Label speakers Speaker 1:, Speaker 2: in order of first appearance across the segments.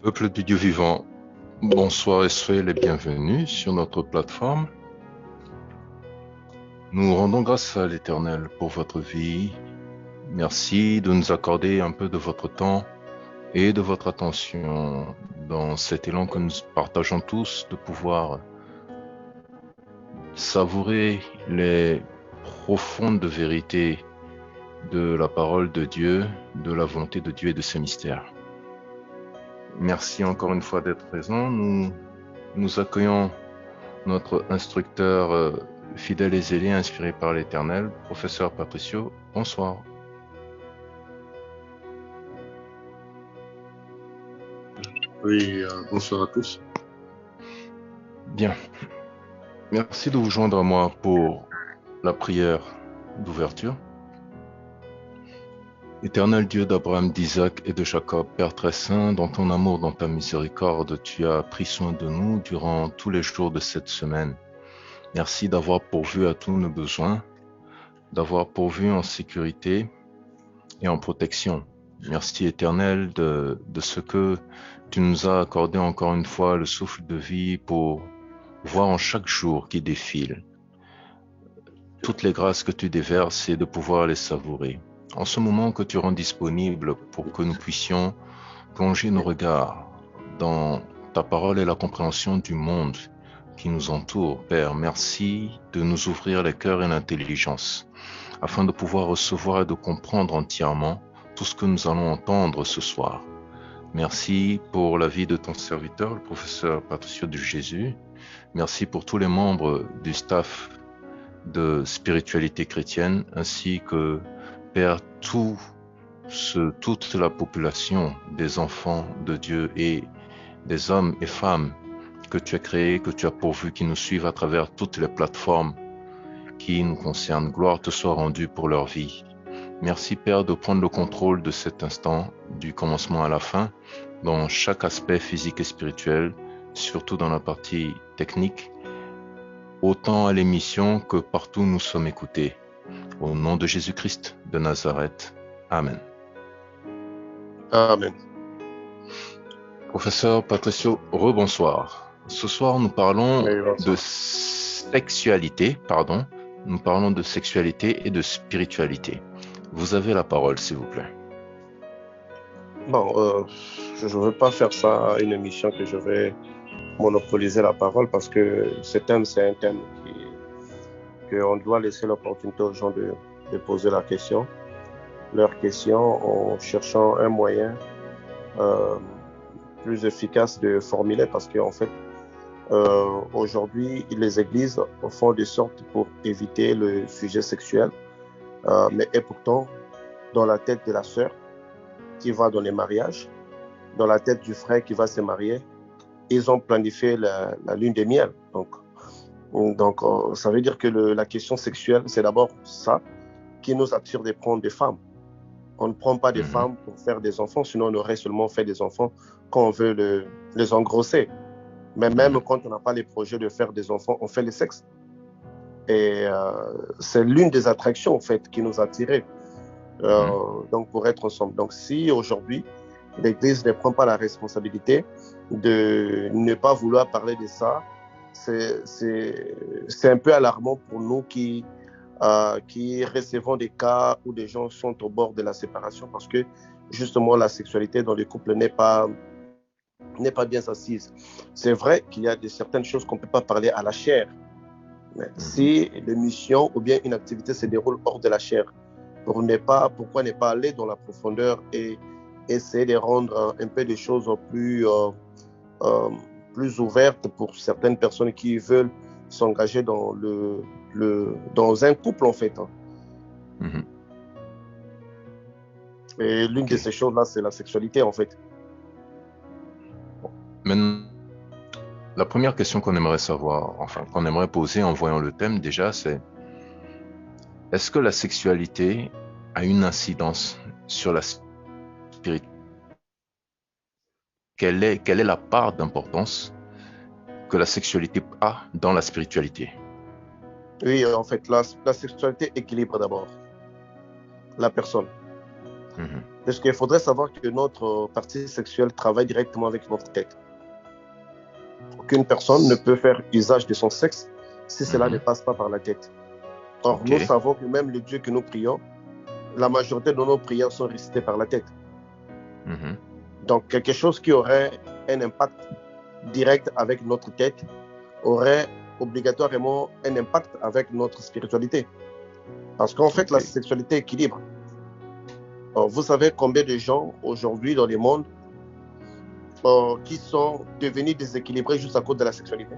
Speaker 1: Peuple du Dieu vivant, bonsoir et soyez les bienvenus sur notre plateforme. Nous rendons grâce à l'Éternel pour votre vie. Merci de nous accorder un peu de votre temps et de votre attention dans cet élan que nous partageons tous de pouvoir savourer les profondes vérités de la parole de Dieu, de la volonté de Dieu et de ses mystères. Merci encore une fois d'être présent. Nous accueillons notre instructeur fidèle et zélé, inspiré par l'Éternel, professeur Patricio. Bonsoir.
Speaker 2: Oui, bonsoir à tous.
Speaker 1: Bien. Merci de vous joindre à moi pour la prière d'ouverture. Éternel Dieu d'Abraham, d'Isaac et de Jacob, Père très saint, dans ton amour, dans ta miséricorde, tu as pris soin de nous durant tous les jours de cette semaine. Merci d'avoir pourvu à tous nos besoins, d'avoir pourvu en sécurité et en protection. Merci Éternel de ce que tu nous as accordé encore une fois le souffle de vie pour voir en chaque jour qui défile toutes les grâces que tu déverses et de pouvoir les savourer. En ce moment que tu rends disponible pour que nous puissions plonger nos regards dans ta parole et la compréhension du monde qui nous entoure, Père, merci de nous ouvrir les cœurs et l'intelligence afin de pouvoir recevoir et de comprendre entièrement tout ce que nous allons entendre ce soir. Merci pour la vie de ton serviteur, le professeur Patricio de Jésus. Merci pour tous les membres du staff de spiritualité chrétienne, ainsi que, Père, toute la population des enfants de Dieu et des hommes et femmes que tu as créés, que tu as pourvus, qui nous suivent à travers toutes les plateformes qui nous concernent. Gloire te soit rendue pour leur vie. Merci Père de prendre le contrôle de cet instant, du commencement à la fin, dans chaque aspect physique et spirituel, surtout dans la partie technique, autant à l'émission que partout nous sommes écoutés. Au nom de Jésus-Christ de Nazareth. Amen.
Speaker 2: Amen.
Speaker 1: Professeur Patricio, rebonsoir. Ce soir, nous parlons de sexualité, Nous parlons de sexualité et de spiritualité. Vous avez la parole, s'il vous plaît.
Speaker 2: Bon, je ne veux pas faire ça une émission que je vais monopoliser la parole parce que ce thème, c'est un thème qu'on doit laisser l'opportunité aux gens de poser leurs questions en cherchant un moyen plus efficace de formuler parce qu'en fait, aujourd'hui, les églises font de sorte pour éviter le sujet sexuel, et pourtant, dans la tête de la sœur qui va dans les mariages, dans la tête du frère qui va se marier, ils ont planifié la lune de miel. Donc, ça veut dire que la question sexuelle, c'est d'abord ça qui nous attire de prendre des femmes. On ne prend pas des femmes pour faire des enfants, sinon on aurait seulement fait des enfants quand on veut les engrosser. Mais même quand on n'a pas les projets de faire des enfants, on fait le sexe. Et c'est l'une des attractions en fait qui nous a attirés. Donc pour être ensemble. Donc si aujourd'hui l'Église ne prend pas la responsabilité de ne pas vouloir parler de ça, c'est un peu alarmant pour nous qui recevons des cas où des gens sont au bord de la séparation parce que justement la sexualité dans les couples n'est pas bien assise. C'est vrai qu'il y a certaines choses qu'on ne peut pas parler à la chair. Mais si l'émission ou bien une activité se déroule hors de la chair, pourquoi ne pas aller dans la profondeur et essayer de rendre un peu des choses plus ouvertes pour certaines personnes qui veulent s'engager dans un couple en fait. Et l'une de ces choses-là, c'est la sexualité en fait.
Speaker 1: Maintenant, la première question qu'on aimerait qu'on aimerait poser en voyant le thème déjà, c'est est-ce que la sexualité a une incidence sur la spiritualité? Quelle est la part d'importance que la sexualité a dans la spiritualité?
Speaker 2: Oui, en fait, la sexualité équilibre d'abord la personne.
Speaker 1: Mhm.
Speaker 2: Parce qu'il faudrait savoir que notre partie sexuelle travaille directement avec notre tête. Aucune personne ne peut faire usage de son sexe si cela ne passe pas par la tête. Or, nous savons que même le Dieu que nous prions, la majorité de nos prières sont récitées par la tête. Donc, quelque chose qui aurait un impact direct avec notre tête aurait obligatoirement un impact avec notre spiritualité. Parce qu'en fait, la sexualité équilibre. Alors, vous savez combien de gens aujourd'hui dans le monde qui sont devenus déséquilibrés juste à cause de la sexualité?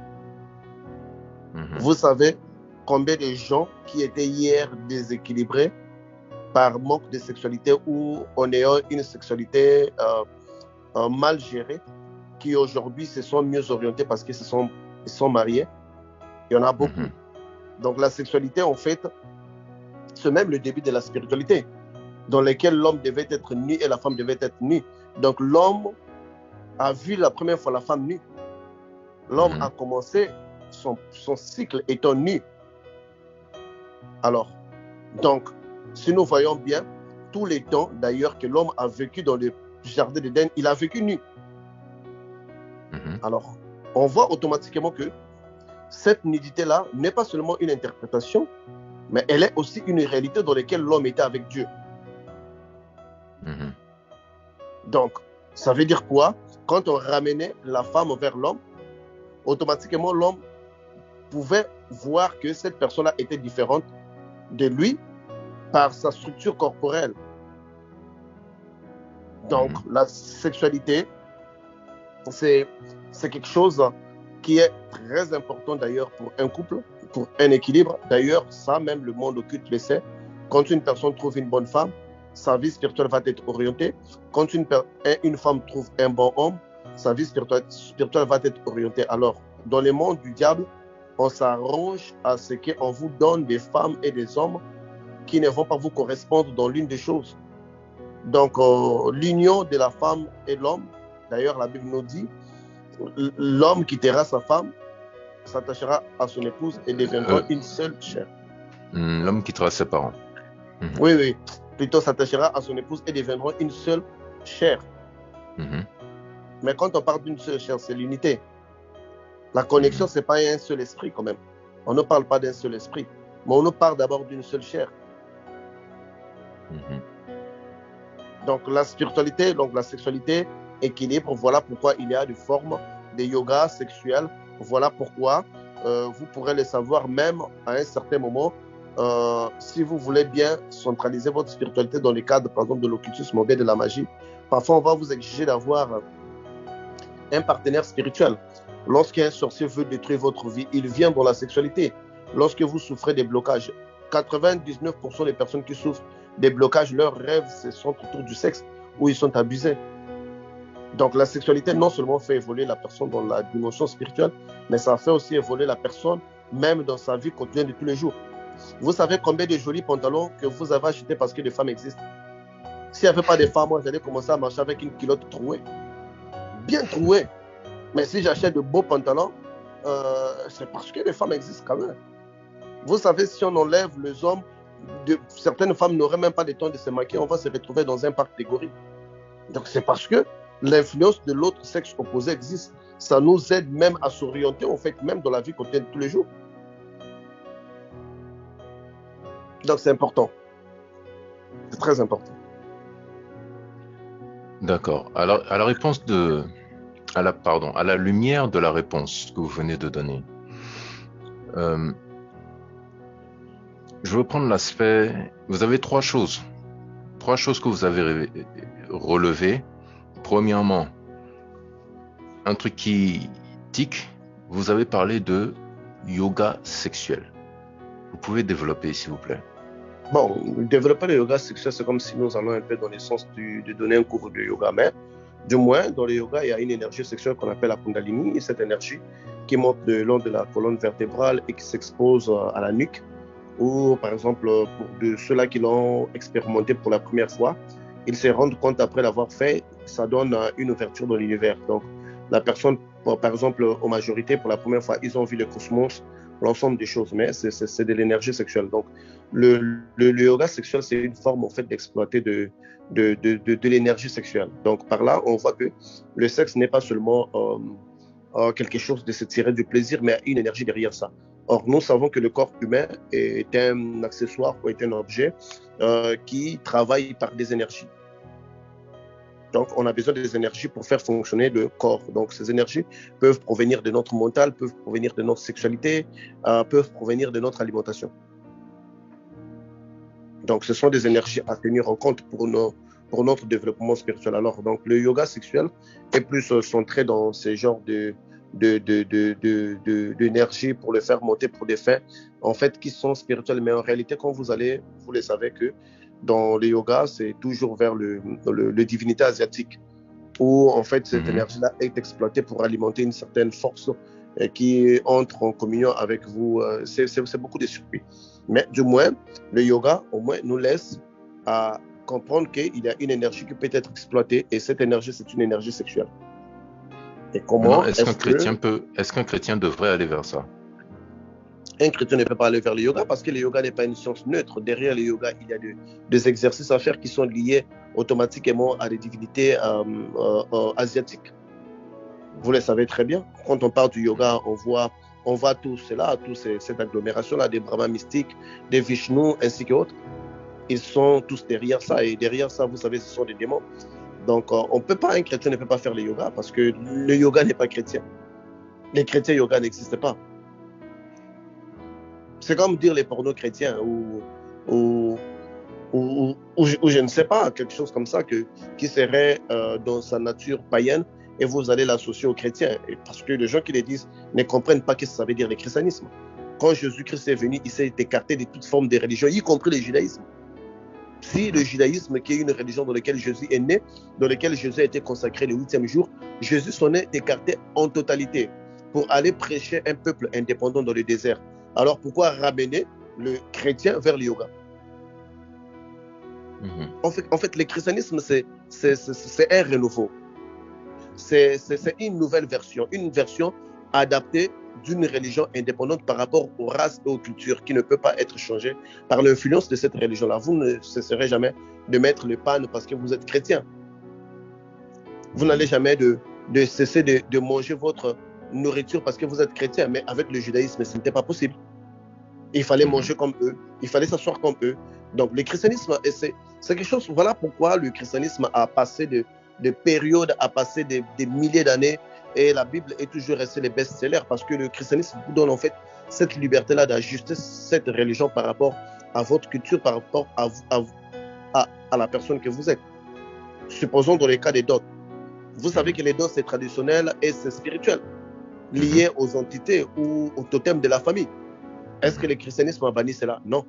Speaker 2: Vous savez combien de gens qui étaient hier déséquilibrés par manque de sexualité ou en ayant une sexualité mal gérée, qui aujourd'hui se sont mieux orientés parce qu'ils sont mariés? Il y en a beaucoup. Donc la sexualité, en fait, c'est même le début de la spiritualité, dans lequel l'homme devait être nu et la femme devait être nue. Donc l'homme a vu la première fois la femme nue. L'homme a commencé son cycle étant nu. Alors, donc, si nous voyons bien, tous les temps d'ailleurs que l'homme a vécu dans le jardin d'Éden, il a vécu nu. Alors, on voit automatiquement que cette nudité-là n'est pas seulement une interprétation, mais elle est aussi une réalité dans laquelle l'homme était avec Dieu. Donc, ça veut dire quoi? Quand on ramenait la femme vers l'homme, automatiquement l'homme pouvait voir que cette personne-là était différente de lui par sa structure corporelle. Donc, la sexualité, c'est quelque chose qui est très important d'ailleurs pour un couple, pour un équilibre. D'ailleurs, ça même le monde occulte le sait. Quand une personne trouve une bonne femme, sa vie spirituelle va être orientée. Quand une femme trouve un bon homme, sa vie spirituelle va être orientée. Alors, dans le monde du diable, on s'arrange à ce qu'on vous donne des femmes et des hommes qui ne vont pas vous correspondre dans l'une des choses. Donc, l'union de la femme et l'homme, d'ailleurs, la Bible nous dit, l'homme quittera sa femme, s'attachera à son épouse et deviendra une seule chair.
Speaker 1: L'homme quittera ses parents.
Speaker 2: Oui, plutôt s'attachera à son épouse et deviendra une seule chair. Mais quand on parle d'une seule chair, c'est l'unité. La connexion, ce n'est pas un seul esprit quand même. On ne parle pas d'un seul esprit, mais on nous parle d'abord d'une seule chair. Donc la spiritualité, donc la sexualité, équilibre, voilà pourquoi il y a des formes de yoga sexuel. Voilà pourquoi vous pourrez le savoir même à un certain moment. Si vous voulez bien centraliser votre spiritualité dans le cadre, par exemple, de l'occultisme ou bien de la magie, parfois on va vous exiger d'avoir un partenaire spirituel. Lorsqu'un sorcier veut détruire votre vie, il vient dans la sexualité. Lorsque vous souffrez des blocages, 99% des personnes qui souffrent des blocages, leurs rêves se sont autour du sexe où ils sont abusés. Donc la sexualité non seulement fait évoluer la personne dans la dimension spirituelle, mais ça fait aussi évoluer la personne même dans sa vie quotidienne de tous les jours. Vous savez combien de jolis pantalons que vous avez achetés parce que les femmes existent? S'il n'y avait pas de femmes, moi j'allais commencer à marcher avec une culotte trouée, bien trouée. Mais si j'achète de beaux pantalons, c'est parce que les femmes existent quand même. Vous savez, si on enlève les hommes, certaines femmes n'auraient même pas le temps de se maquiller, on va se retrouver dans un parc de gorilles. Donc c'est parce que l'influence de l'autre sexe opposé existe. Ça nous aide même à s'orienter, en fait, même dans la vie quotidienne de tous les jours. Donc c'est important. C'est très important.
Speaker 1: D'accord. Alors, à la lumière de la réponse que vous venez de donner, je veux prendre l'aspect. Vous avez trois choses que vous avez relevées. Premièrement, un truc qui tique, vous avez parlé de yoga sexuel. Vous pouvez développer, s'il vous plaît.
Speaker 2: Bon, développer le yoga sexuel, c'est comme si nous allons un peu dans le sens de donner un cours de yoga, mais du moins, dans le yoga, il y a une énergie sexuelle qu'on appelle la Kundalini, et cette énergie qui monte le long de la colonne vertébrale et qui s'expose à la nuque, ou par exemple, pour ceux-là qui l'ont expérimenté pour la première fois, ils se rendent compte après l'avoir fait, ça donne une ouverture dans l'univers. Donc, la personne, par exemple, en majorité, pour la première fois, ils ont vu le cosmos l'ensemble des choses, mais c'est de l'énergie sexuelle. Donc, le yoga sexuel, c'est une forme, en fait, d'exploiter de l'énergie sexuelle. Donc, par là, on voit que le sexe n'est pas seulement quelque chose de se tirer du plaisir, mais une énergie derrière ça. Or, nous savons que le corps humain est un accessoire ou est un objet qui travaille par des énergies. Donc, on a besoin des énergies pour faire fonctionner le corps. Donc, ces énergies peuvent provenir de notre mental, peuvent provenir de notre sexualité, peuvent provenir de notre alimentation. Donc, ce sont des énergies à tenir en compte pour notre développement spirituel. Alors, donc, le yoga sexuel est plus centré dans ces genres d'énergie pour le faire monter pour des fins, en fait, qui sont spirituels. Mais en réalité, quand vous le savez que dans le yoga, c'est toujours vers le divinité asiatique, où en fait cette énergie-là est exploitée pour alimenter une certaine force qui entre en communion avec vous. C'est beaucoup de circuits. Mais du moins, le yoga, au moins, nous laisse à comprendre qu'il y a une énergie qui peut être exploitée, et cette énergie, c'est une énergie sexuelle.
Speaker 1: Et comment est-ce qu'un chrétien devrait aller vers ça?
Speaker 2: Un chrétien ne peut pas aller vers le yoga parce que le yoga n'est pas une science neutre. Derrière le yoga, il y a des exercices à faire qui sont liés automatiquement à des divinités asiatiques. Vous le savez très bien. Quand on parle du yoga, on voit tout cela, cette agglomération-là, des brahmas mystiques, des Vishnu, ainsi qu'autres. Ils sont tous derrière ça. Et derrière ça, vous savez, ce sont des démons. Donc, un chrétien ne peut pas faire le yoga parce que le yoga n'est pas chrétien. Les chrétiens yoga n'existent pas. C'est comme dire les pornos chrétiens ou je ne sais pas, quelque chose comme ça qui serait dans sa nature païenne, et vous allez l'associer aux chrétiens. Et parce que les gens qui les disent ne comprennent pas ce que ça veut dire le christianisme. Quand Jésus-Christ est venu, il s'est écarté de toute forme de religion, y compris le judaïsme. Si le judaïsme, qui est une religion dans laquelle Jésus est né, dans laquelle Jésus a été consacré le 8e jour, Jésus s'en est écarté en totalité pour aller prêcher un peuple indépendant dans le désert. Alors pourquoi ramener le chrétien vers le yoga? En fait, le christianisme, c'est un renouveau. C'est une nouvelle version, une version adaptée d'une religion indépendante par rapport aux races et aux cultures, qui ne peut pas être changée par l'influence de cette religion-là. Vous ne cesserez jamais de mettre le pain parce que vous êtes chrétien. Vous n'allez jamais cesser de manger votre nourriture parce que vous êtes chrétien. Mais avec le judaïsme, ce n'était pas possible. Il fallait manger comme eux, il fallait s'asseoir comme eux. Donc le christianisme, c'est quelque chose, voilà pourquoi le christianisme a passé de périodes, a passé des milliers d'années, et la Bible est toujours restée les best-sellers, parce que le christianisme vous donne en fait cette liberté-là d'ajuster cette religion par rapport à votre culture, par rapport à la personne que vous êtes. Supposons dans les cas des dots. Vous savez que les dots, c'est traditionnel et c'est spirituel, lié aux entités ou au totem de la famille. Est-ce que le christianisme a banni cela? Non.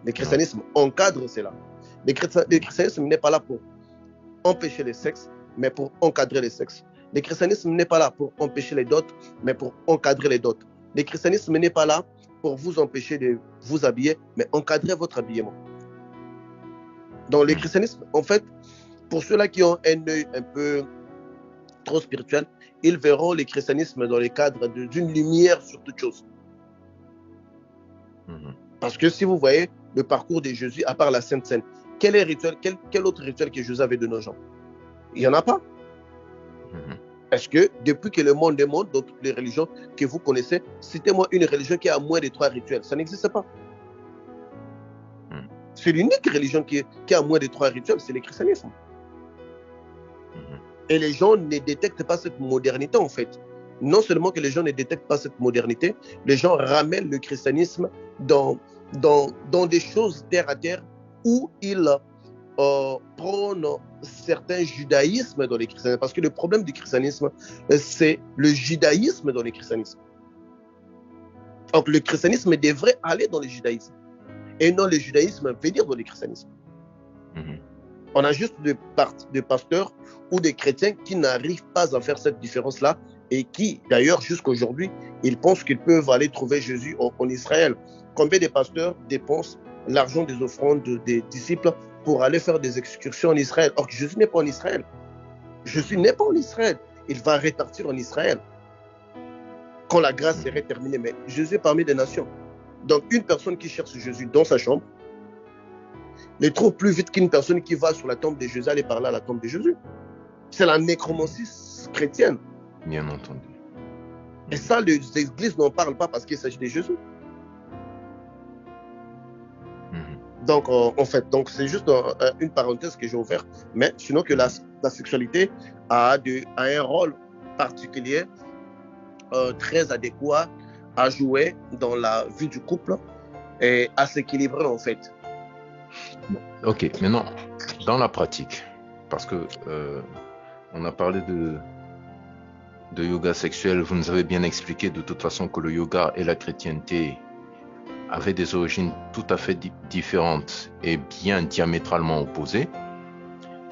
Speaker 2: Le christianisme encadre cela. Le christianisme n'est pas là pour empêcher le sexe, mais pour encadrer le sexe. Le christianisme n'est pas là pour empêcher les dots, mais pour encadrer les dots. Le christianisme n'est pas là pour vous empêcher de vous habiller, mais encadrer votre habillement. Dans le christianisme, en fait, pour ceux-là qui ont un œil un peu trop spirituel, ils verront le christianisme dans le cadre d'une lumière sur toute chose. Parce que si vous voyez le parcours de Jésus, à part la Sainte Seine, quel autre rituel que Jésus avait de nos gens? Il n'y en a pas. Est-ce que depuis que le monde est monde, dans toutes les religions que vous connaissez, citez-moi une religion qui a moins de 3 rituels. Ça n'existe pas. C'est l'unique religion qui a moins de 3 rituels, c'est le christianisme. Et les gens ne détectent pas cette modernité, en fait. Non seulement que les gens ne détectent pas cette modernité, les gens ramènent le christianisme dans des choses terre à terre, où ils prônent certains judaïsmes dans le christianisme. Parce que le problème du christianisme, c'est le judaïsme dans le christianisme. Donc le christianisme devrait aller dans le judaïsme, et non le judaïsme venir dans le christianisme. On a juste des pasteurs ou des chrétiens qui n'arrivent pas à faire cette différence-là, et qui, d'ailleurs, jusqu'à aujourd'hui, ils pensent qu'ils peuvent aller trouver Jésus en Israël. Combien de pasteurs dépensent l'argent des offrandes des disciples pour aller faire des excursions en Israël? Or, Jésus n'est pas en Israël. Jésus n'est pas en Israël. Il va repartir en Israël. quand la grâce serait terminée. Mais Jésus est parmi des nations. Donc, une personne qui cherche Jésus dans sa chambre les trouve plus vite qu'une personne qui va sur la tombe de Jésus aller parler à la tombe de Jésus. C'est la nécromancie chrétienne.
Speaker 1: Bien entendu.
Speaker 2: Et ça, les églises n'en parlent pas parce qu'il s'agit de Jésus. Donc, en fait, donc c'est juste une parenthèse que j'ai ouverte. Mais sinon que la sexualité a un rôle particulier, très adéquat à jouer dans la vie du couple et à s'équilibrer en fait.
Speaker 1: Ok, maintenant, dans la pratique, parce que on a parlé de yoga sexuel, vous nous avez bien expliqué de toute façon que le yoga et la chrétienté avaient des origines tout à fait différentes et bien diamétralement opposées.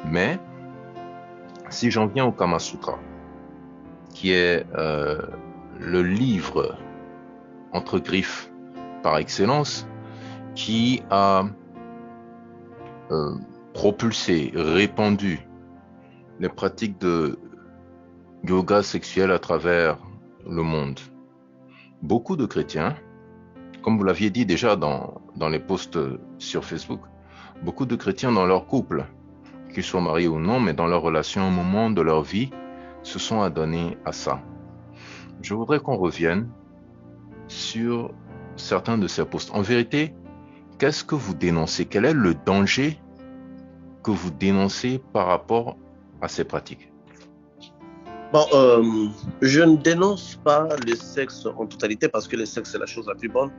Speaker 1: Mais si j'en viens au Kama Sutra, qui est le livre entre griffes par excellence, qui a propulsé, répandu les pratiques de yoga sexuel à travers le monde. Beaucoup de chrétiens, comme vous l'aviez dit déjà dans les posts sur Facebook, beaucoup de chrétiens dans leur couple, qu'ils soient mariés ou non, mais dans leur relation, à un moment de leur vie, se sont adonnés à ça. Je voudrais qu'on revienne sur certains de ces posts. En vérité, qu'est-ce que vous dénoncez? Quel est le danger que vous dénoncez par rapport à ces pratiques?
Speaker 2: Bon, je ne dénonce pas le sexe en totalité parce que le sexe c'est la chose la plus bonne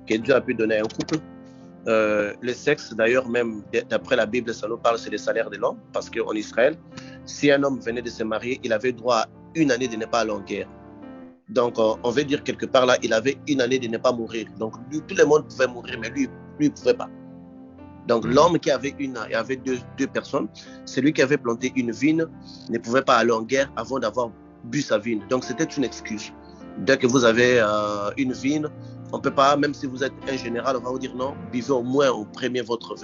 Speaker 2: que Dieu a pu donner à un couple. Le sexe, d'ailleurs, même d'après la Bible, ça nous parle, c'est le salaire de l'homme, parce qu'en Israël, si un homme venait de se marier, il avait droit à une année de ne pas aller en guerre. Donc, on veut dire quelque part là, il avait une année de ne pas mourir. Donc, lui, tout le monde pouvait mourir, mais lui, il ne pouvait pas. Donc, l'homme qui avait deux personnes, celui qui avait planté une vigne ne pouvait pas aller en guerre avant d'avoir bu sa vigne. Donc, c'était une excuse. Dès que vous avez une vigne, on ne peut pas, même si vous êtes un général, on va vous dire non, buvez au moins au premier votre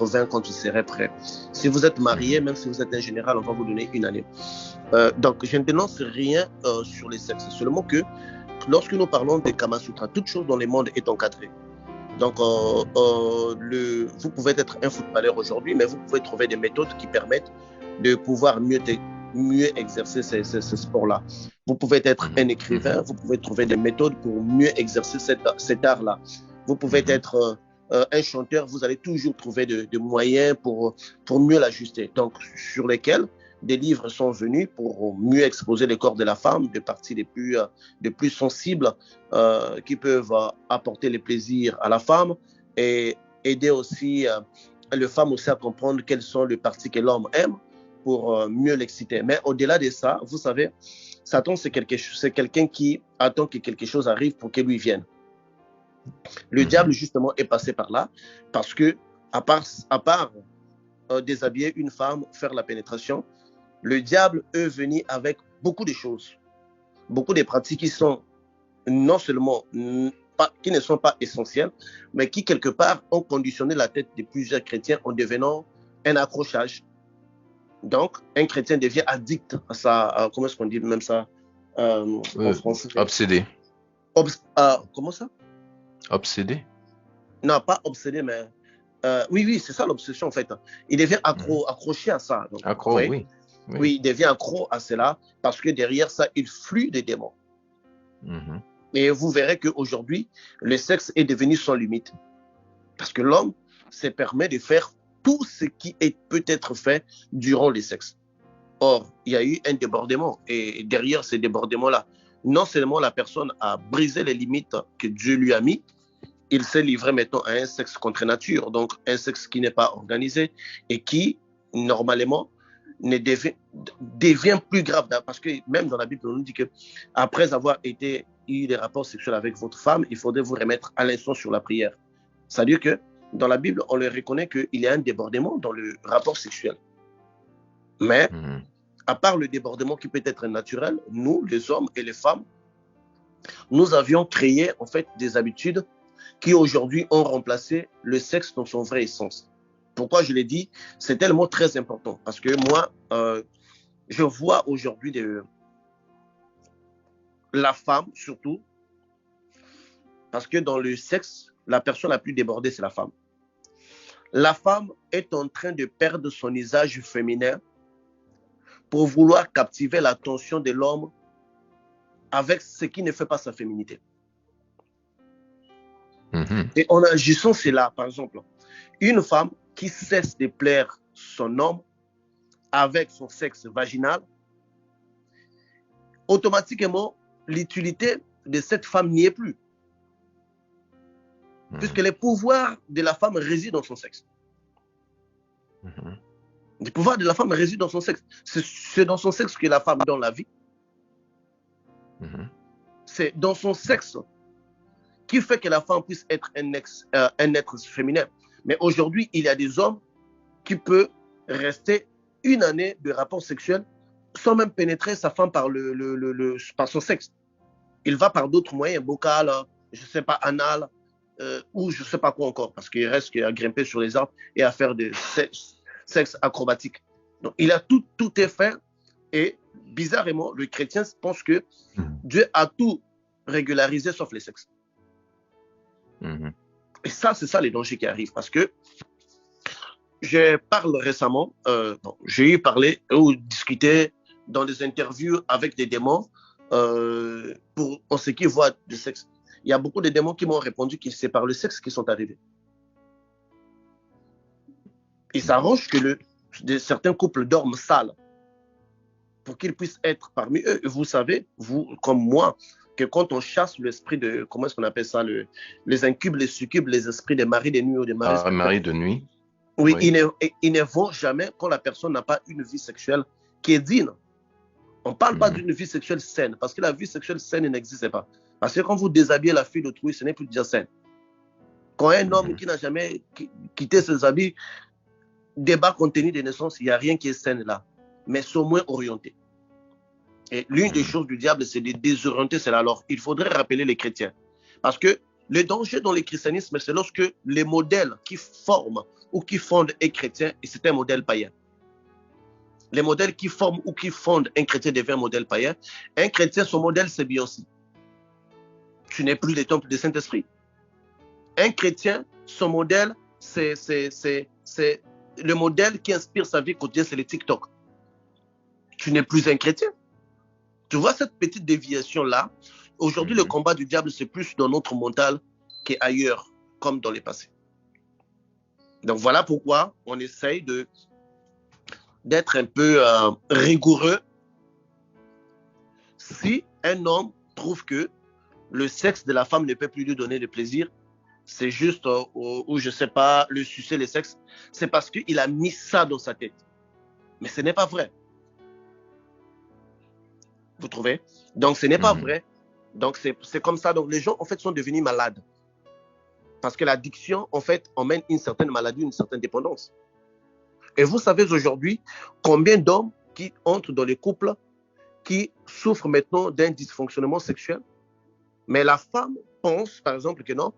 Speaker 2: vin quand vous serez prêt. Si vous êtes marié, même si vous êtes un général, on va vous donner une année. Donc, je ne dénonce rien sur les sexes. Seulement que lorsque nous parlons de Kama Sutra, toute chose dans le monde est encadrée. Donc, vous pouvez être un footballeur aujourd'hui, mais vous pouvez trouver des méthodes qui permettent de pouvoir mieux exercer ce sport-là. Vous pouvez être un écrivain, vous pouvez trouver des méthodes pour mieux exercer cet art-là. Vous pouvez être un chanteur, vous allez toujours trouver des moyens pour mieux l'ajuster. Donc, sur lesquels des livres sont venus pour mieux exposer le corps de la femme, des parties les plus sensibles qui peuvent apporter le plaisir à la femme et aider aussi les femmes aussi à comprendre quelles sont les parties que l'homme aime pour mieux l'exciter. Mais au-delà de ça, vous savez, Satan, c'est quelqu'un qui attend que quelque chose arrive pour qu'il lui vienne. Le diable, justement, est passé par là parce que, à part déshabiller une femme, faire la pénétration, le diable est venu avec beaucoup de choses, beaucoup de pratiques qui sont non seulement qui ne sont pas essentielles, mais qui, quelque part, ont conditionné la tête de plusieurs chrétiens en devenant un accrochage. Donc, un chrétien devient addict à ça. Comment est-ce qu'on dit même ça en français?
Speaker 1: Obsédé.
Speaker 2: Comment ça?
Speaker 1: Obsédé?
Speaker 2: Non, pas obsédé, mais oui, c'est ça l'obsession en fait. Il devient accroché à ça. Donc,
Speaker 1: accro, oui.
Speaker 2: Oui, il devient accro à cela parce que derrière ça, il flue des démons. Et vous verrez qu'aujourd'hui, le sexe est devenu sans limite. Parce que l'homme se permet de faire tout ce qui peut être fait durant le sexe. Or, il y a eu un débordement. Et derrière ce débordement-là, non seulement la personne a brisé les limites que Dieu lui a mis, il s'est livré maintenant à un sexe contre nature, donc un sexe qui n'est pas organisé et qui, normalement, devient plus grave. Parce que même dans la Bible, on nous dit qu'après avoir eu des rapports sexuels avec votre femme, il faudrait vous remettre à l'instant sur la prière. C'est-à-dire que dans la Bible, on le reconnaît qu'il y a un débordement dans le rapport sexuel. Mais, à part le débordement qui peut être naturel, nous, les hommes et les femmes, nous avions créé en fait des habitudes qui aujourd'hui ont remplacé le sexe dans son vrai essence. Pourquoi je l'ai dit? C'est tellement très important. Parce que moi, je vois aujourd'hui la femme surtout, parce que dans le sexe, la personne la plus débordée, c'est la femme. La femme est en train de perdre son usage féminin pour vouloir captiver l'attention de l'homme avec ce qui ne fait pas sa féminité. Et en agissant cela, par exemple, une femme qui cesse de plaire son homme avec son sexe vaginal, automatiquement, l'utilité de cette femme n'y est plus. Puisque les pouvoirs de la femme résident dans son sexe. Les pouvoirs de la femme résident dans son sexe. C'est dans son sexe que la femme donne la vie. C'est dans son sexe qui fait que la femme puisse être un être féminin. Mais aujourd'hui, il y a des hommes qui peuvent rester une année de rapport sexuel sans même pénétrer sa femme par son sexe. Il va par d'autres moyens, bocal, je ne sais pas, anal, ou je ne sais pas quoi encore, parce qu'il reste qu'à grimper sur les arbres et à faire des sexe acrobatique. Donc, il a tout est fait, et bizarrement, le chrétien pense que Dieu a tout régularisé sauf les sexes. Et ça, c'est ça les dangers qui arrivent, parce que je parle récemment, j'ai eu parlé ou discuté dans des interviews avec des démons pour en ce qui voit du sexe. Il y a beaucoup de démons qui m'ont répondu que c'est par le sexe qu'ils sont arrivés. Il s'arrange que certains couples dorment sales pour qu'ils puissent être parmi eux. Et vous savez, vous comme moi, que quand on chasse l'esprit de, comment est-ce qu'on appelle ça, les incubes, les succubes, les esprits des maris de nuit ou des maris
Speaker 1: de nuit.
Speaker 2: Oui, ils ne vont jamais quand la personne n'a pas une vie sexuelle qui est digne. On ne parle pas d'une vie sexuelle saine, parce que la vie sexuelle saine n'existe pas. Parce que quand vous déshabillez la fille d'autrui, ce n'est plus déjà saine. Quand un homme qui n'a jamais quitté ses habits débarque en tenue de naissance, il n'y a rien qui est saine là. Mais c'est au moins orienté. Et l'une des choses du diable, c'est de désorienter cela. Alors, il faudrait rappeler les chrétiens. Parce que le danger dans le christianisme, c'est lorsque les modèles qui forment ou qui fondent un chrétien, et c'est un modèle païen. Les modèles qui forment ou qui fondent un chrétien devient un modèle païen. Un chrétien, son modèle, c'est Beyoncé. Tu n'es plus le temple du Saint-Esprit. Un chrétien, son modèle, c'est le modèle qui inspire sa vie quotidienne, c'est le TikTok. Tu n'es plus un chrétien. Tu vois cette petite déviation-là. Aujourd'hui, le combat du diable, c'est plus dans notre mental qu'ailleurs, comme dans le passé. Donc voilà pourquoi on essaye d'être un peu rigoureux. Si un homme trouve que le sexe de la femme ne peut plus lui donner de plaisir, c'est juste, ou je ne sais pas, le sucer, le sexe, c'est parce qu'il a mis ça dans sa tête. Mais ce n'est pas vrai. Vous trouvez? Donc, ce n'est pas vrai. Donc, c'est comme ça. Donc, les gens, en fait, sont devenus malades. Parce que l'addiction, en fait, emmène une certaine maladie, une certaine dépendance. Et vous savez aujourd'hui combien d'hommes qui entrent dans les couples qui souffrent maintenant d'un dysfonctionnement sexuel. Mais la femme pense, par exemple, que non,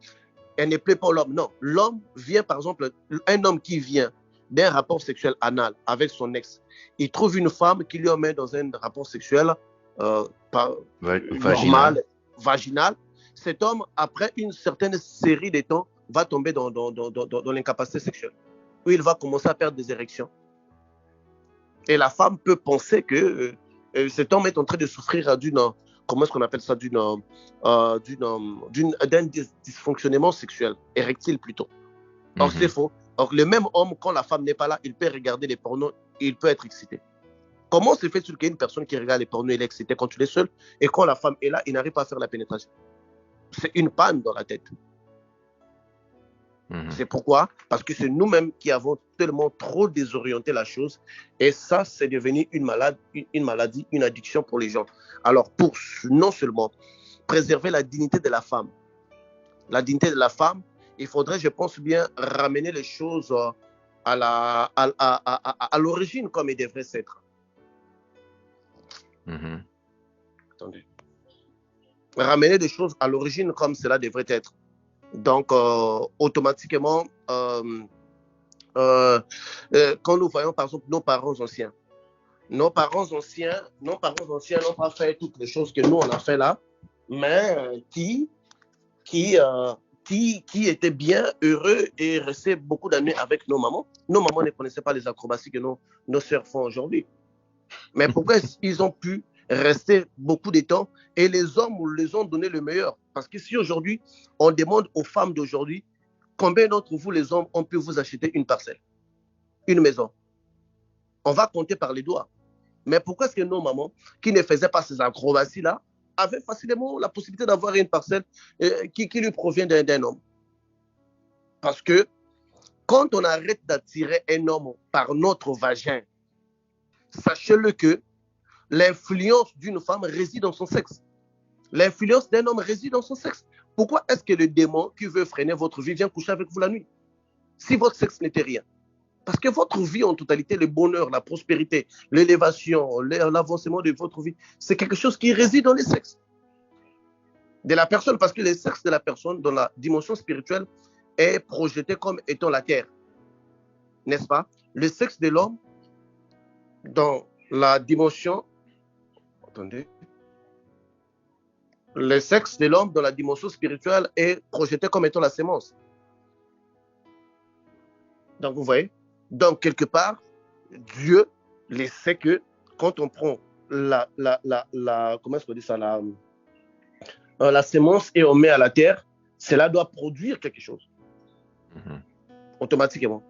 Speaker 2: elle ne plaît pas l'homme. Non, l'homme vient, par exemple, un homme qui vient d'un rapport sexuel anal avec son ex, il trouve une femme qui lui emmène dans un rapport sexuel normal, vaginal. Cet homme, après une certaine série de temps, va tomber dans l'incapacité sexuelle, où il va commencer à perdre des érections. Et la femme peut penser que cet homme est en train de souffrir d'une, comment est-ce qu'on appelle ça, d'un dysfonctionnement sexuel, érectile plutôt. Or, c'est faux. Or, le même homme, quand la femme n'est pas là, il peut regarder les pornos et il peut être excité. Comment se fait-il qu'il y ait une personne qui regarde les pornos et elle est excitée quand tu es seul, et quand la femme est là, il n'arrive pas à faire la pénétration? C'est une panne dans la tête. C'est pourquoi? Parce que c'est nous-mêmes qui avons tellement trop désorienté la chose, et ça, c'est devenu une maladie, une addiction pour les gens. Alors, pour non seulement préserver la dignité de la femme, il faudrait, je pense bien, ramener les choses à l'origine comme il devrait s'être. Attendez. Ramener des choses à l'origine comme cela devrait être. Donc, automatiquement, quand nous voyons, par exemple, nos parents anciens, nos parents anciens n'ont pas fait toutes les choses que nous, on a fait là, mais qui, qui étaient bien heureux et restaient beaucoup d'années avec nos mamans. Nos mamans ne connaissaient pas les acrobaties que nos sœurs font aujourd'hui. Mais pourquoi ils ont pu rester beaucoup de temps et les hommes les ont donné le meilleur? Parce que si aujourd'hui, on demande aux femmes d'aujourd'hui, combien d'entre vous, les hommes, ont pu vous acheter une parcelle, une maison? On va compter par les doigts. Mais pourquoi est-ce que nos mamans, qui ne faisaient pas ces acrobaties-là, avaient facilement la possibilité d'avoir une parcelle qui lui provient d'un homme? Parce que quand on arrête d'attirer un homme par notre vagin, sachez-le que l'influence d'une femme réside dans son sexe. L'influence d'un homme réside dans son sexe. Pourquoi est-ce que le démon qui veut freiner votre vie vient coucher avec vous la nuit? Si votre sexe n'était rien. Parce que votre vie en totalité, le bonheur, la prospérité, l'élévation, l'avancement de votre vie, c'est quelque chose qui réside dans les sexes de la personne. Parce que le sexe de la personne, dans la dimension spirituelle, est projeté comme étant la terre. N'est-ce pas? Le sexe de l'homme, dans la dimension... Attendez. Le sexe de l'homme, dans la dimension spirituelle, est projeté comme étant la sémence. Donc, vous voyez? Donc, quelque part, Dieu le sait que quand on prend comment est-ce qu'on dit ça, la sémence et on met à la terre, cela doit produire quelque chose. Automatiquement.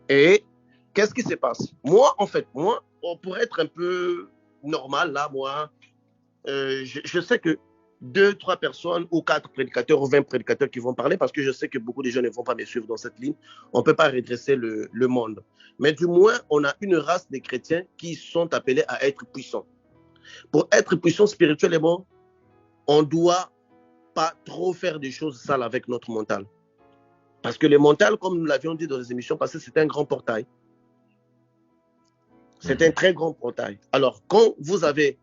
Speaker 2: Et qu'est-ce qui se passe? Moi, en fait, pour être un peu normal, là, moi, je sais que 2, 3 personnes ou 4 prédicateurs ou 20 prédicateurs qui vont parler, parce que je sais que beaucoup de gens ne vont pas me suivre dans cette ligne. On ne peut pas redresser le monde. Mais du moins, on a une race de chrétiens qui sont appelés à être puissants. Pour être puissant spirituellement, on ne doit pas trop faire des choses sales avec notre mental. Parce que le mental, comme nous l'avions dit dans les émissions passées, c'est un grand portail. C'est un très grand portail. Alors, quand vous avez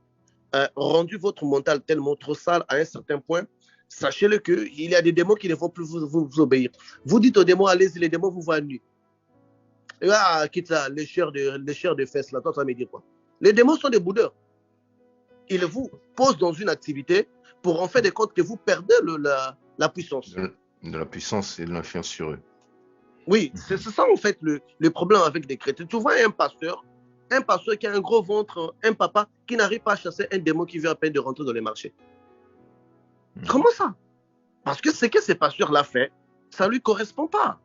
Speaker 2: rendu votre mental tellement trop sale à un certain point, sachez-le qu'il y a des démons qui ne vont plus vous obéir. Vous dites aux démons, allez-y, les démons vous voient nu. Ah, quitte ça, les chairs de fesses, là, toi, ça veut dire quoi? Les démons sont des boudeurs. Ils vous posent dans une activité pour en faire des comptes que vous perdez la puissance.
Speaker 1: De la puissance et de l'influence sur eux.
Speaker 2: Oui, c'est ça en fait le problème avec des chrétiens. Tu vois un pasteur qui a un gros ventre, un papa qui n'arrive pas à chasser un démon qui vient à peine de rentrer dans les marchés. Comment ça? Parce que ce que ce pasteur-là fait, ça ne lui correspond pas.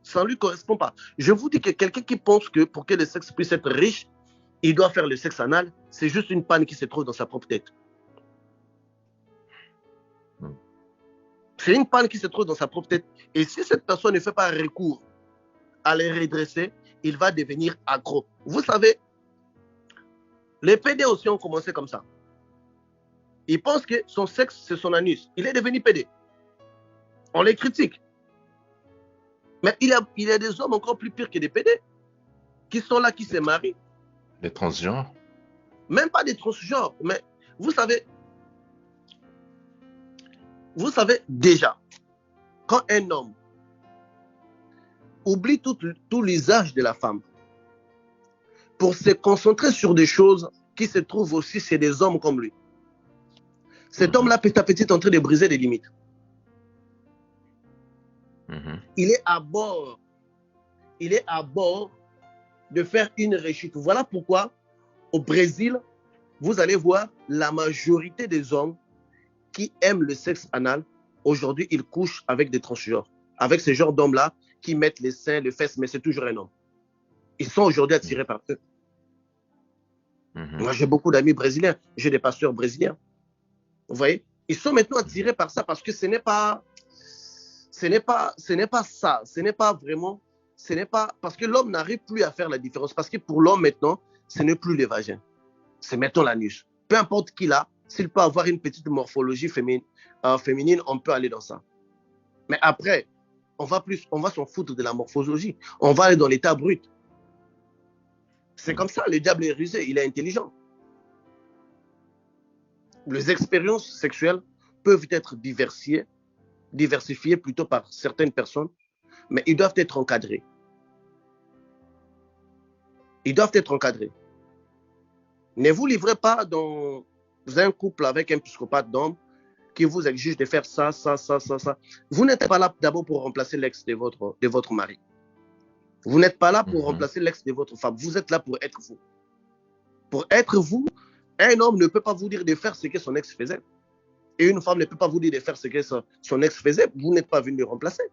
Speaker 2: Ça ne lui correspond pas. Je vous dis que quelqu'un qui pense que pour que le sexe puisse être riche, il doit faire le sexe anal, c'est juste une panne qui se trouve dans sa propre tête. C'est une panne qui se trouve dans sa propre tête. Et si cette personne ne fait pas recours à les redresser, il va devenir accro. Vous savez, les PD aussi ont commencé comme ça. Ils pensent que son sexe, c'est son anus. Il est devenu PD. On les critique. Mais il y a des hommes encore plus pires que des PD qui sont là, qui se marient.
Speaker 1: Les transgenres?
Speaker 2: Même pas des transgenres. Mais vous savez déjà, quand un homme oublie tout l'usage de la femme pour se concentrer sur des choses qui se trouvent aussi chez des hommes comme lui, cet homme-là, petit à petit, est en train de briser les limites. Il est à bord. Il est à bord de faire une rechute. Voilà pourquoi, au Brésil, vous allez voir la majorité des hommes qui aiment le sexe anal, aujourd'hui, ils couchent avec des transgenres. Avec ce genre d'hommes-là qui mettent les seins, les fesses, mais c'est toujours un homme. Ils sont aujourd'hui attirés par eux. Moi, j'ai beaucoup d'amis brésiliens. J'ai des pasteurs brésiliens. Vous voyez? Ils sont maintenant attirés par ça parce que ce n'est pas ça. Ce n'est pas vraiment... Parce que l'homme n'arrive plus à faire la différence. Parce que pour l'homme maintenant, ce n'est plus les vagins. C'est maintenant l'anus. Peu importe qui l'a, s'il peut avoir une petite morphologie féminine, on peut aller dans ça. Mais après, on va s'en foutre de la morphologie. On va aller dans l'état brut. C'est comme ça, le diable est rusé, il est intelligent. Les expériences sexuelles peuvent être diversifiées plutôt par certaines personnes, mais ils doivent être encadrés. Ils doivent être encadrés. Ne vous livrez pas dans un couple avec un psychopathe d'homme qui vous exige de faire ça, ça, ça, ça, ça. Vous n'êtes pas là d'abord pour remplacer l'ex de votre mari. Vous n'êtes pas là pour remplacer l'ex de votre femme. Vous êtes là pour être vous. Pour être vous, un homme ne peut pas vous dire de faire ce que son ex faisait. Et une femme ne peut pas vous dire de faire ce que son ex faisait. Vous n'êtes pas venu le remplacer.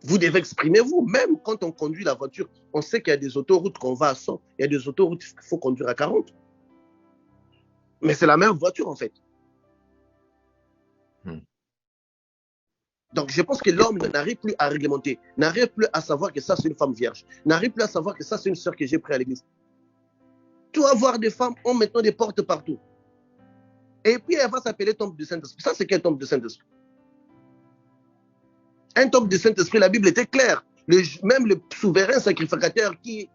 Speaker 2: Vous devez exprimer vous. Même quand on conduit la voiture, on sait qu'il y a des autoroutes qu'on va à 100. Il y a des autoroutes qu'il faut conduire à 40. Mais c'est la même voiture en fait. Donc je pense que l'homme n'arrive plus à réglementer, n'arrive plus à savoir que ça c'est une femme vierge, n'arrive plus à savoir que ça c'est une sœur que j'ai pris à l'église. Tu vas voir des femmes ont maintenant des portes partout. Et puis elle va s'appeler tombe du Saint-Esprit. Ça c'est quel tombe du Saint-Esprit? Un tombe du Saint-Esprit, la Bible était claire. Même le souverain sacrificateur qui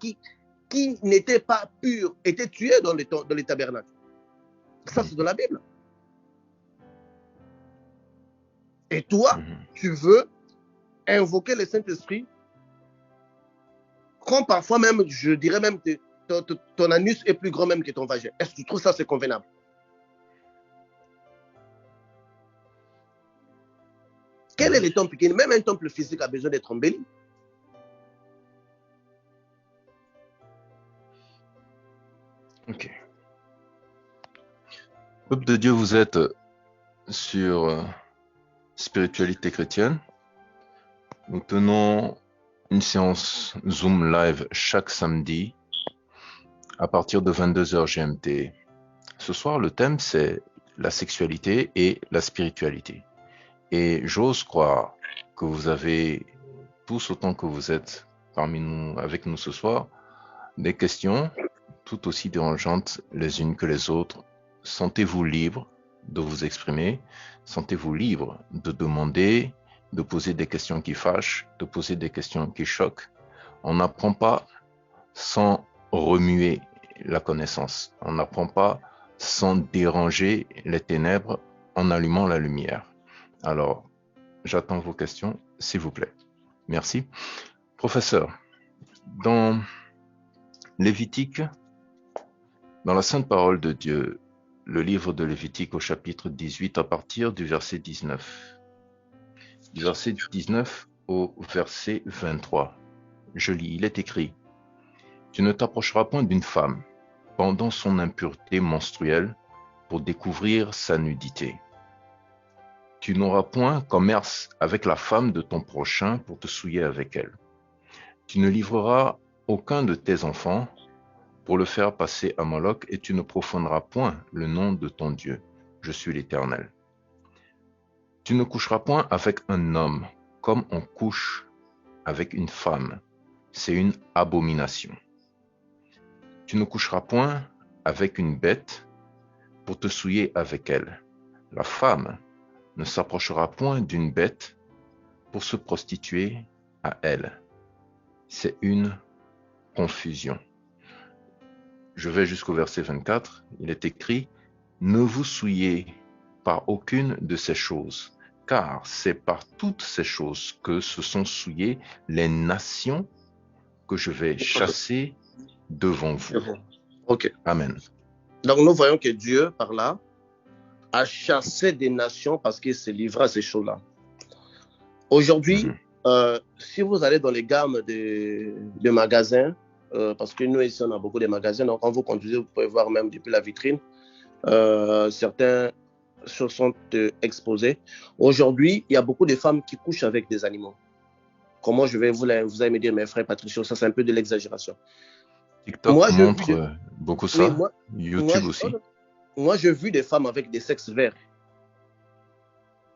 Speaker 2: n'était pas pur était tué dans les tabernacles. Ça c'est dans la Bible. Et toi, tu veux invoquer le Saint-Esprit quand parfois même, je dirais même, ton anus est plus grand même que ton vagin. Est-ce que tu trouves ça c'est convenable? Quel est le temple? Même un temple physique a besoin d'être embelli.
Speaker 1: Ok. Peuple de Dieu, vous êtes sur Spiritualité chrétienne. Nous tenons une séance Zoom live chaque samedi à partir de 22h GMT. Ce soir, le thème, c'est la sexualité et la spiritualité. Et j'ose croire que vous avez tous, autant que vous êtes parmi nous, avec nous ce soir, des questions tout aussi dérangeantes les unes que les autres. Sentez-vous libre de vous exprimer, sentez-vous libre de demander, de poser des questions qui fâchent, de poser des questions qui choquent. On n'apprend pas sans remuer la connaissance. On n'apprend pas sans déranger les ténèbres en allumant la lumière. Alors, j'attends vos questions, s'il vous plaît. Merci. Professeur, dans Lévitique, dans la Sainte Parole de Dieu, le livre de Lévitique au chapitre 18 à partir du verset 19. Du verset 19 au verset 23. Je lis, il est écrit: Tu ne t'approcheras point d'une femme pendant son impureté menstruelle pour découvrir sa nudité. Tu n'auras point commerce avec la femme de ton prochain pour te souiller avec elle. Tu ne livreras aucun de tes enfants pour le faire passer à Moloch, et tu ne profaneras point le nom de ton Dieu. Je suis l'Éternel. Tu ne coucheras point avec un homme comme on couche avec une femme. C'est une abomination. Tu ne coucheras point avec une bête pour te souiller avec elle. La femme ne s'approchera point d'une bête pour se prostituer à elle. C'est une confusion. Je vais jusqu'au verset 24. Il est écrit: Ne vous souillez par aucune de ces choses, car c'est par toutes ces choses que se sont souillées les nations que je vais chasser devant vous.
Speaker 2: Ok.
Speaker 1: Amen.
Speaker 2: Donc nous voyons que Dieu, par là, a chassé des nations parce qu'il se livrait à ces choses-là. Aujourd'hui, si vous allez dans les gammes de magasins, parce que nous ici on a beaucoup de magasins, donc quand vous conduisez, vous pouvez voir même depuis la vitrine, certains choses sont exposés. Aujourd'hui, il y a beaucoup de femmes qui couchent avec des animaux. Comment je vais vous allez me dire, mes frères Patricio, ça c'est un peu de l'exagération.
Speaker 1: TikTok montre beaucoup ça, oui, YouTube aussi.
Speaker 2: Moi, j'ai vu des femmes avec des sexes verts.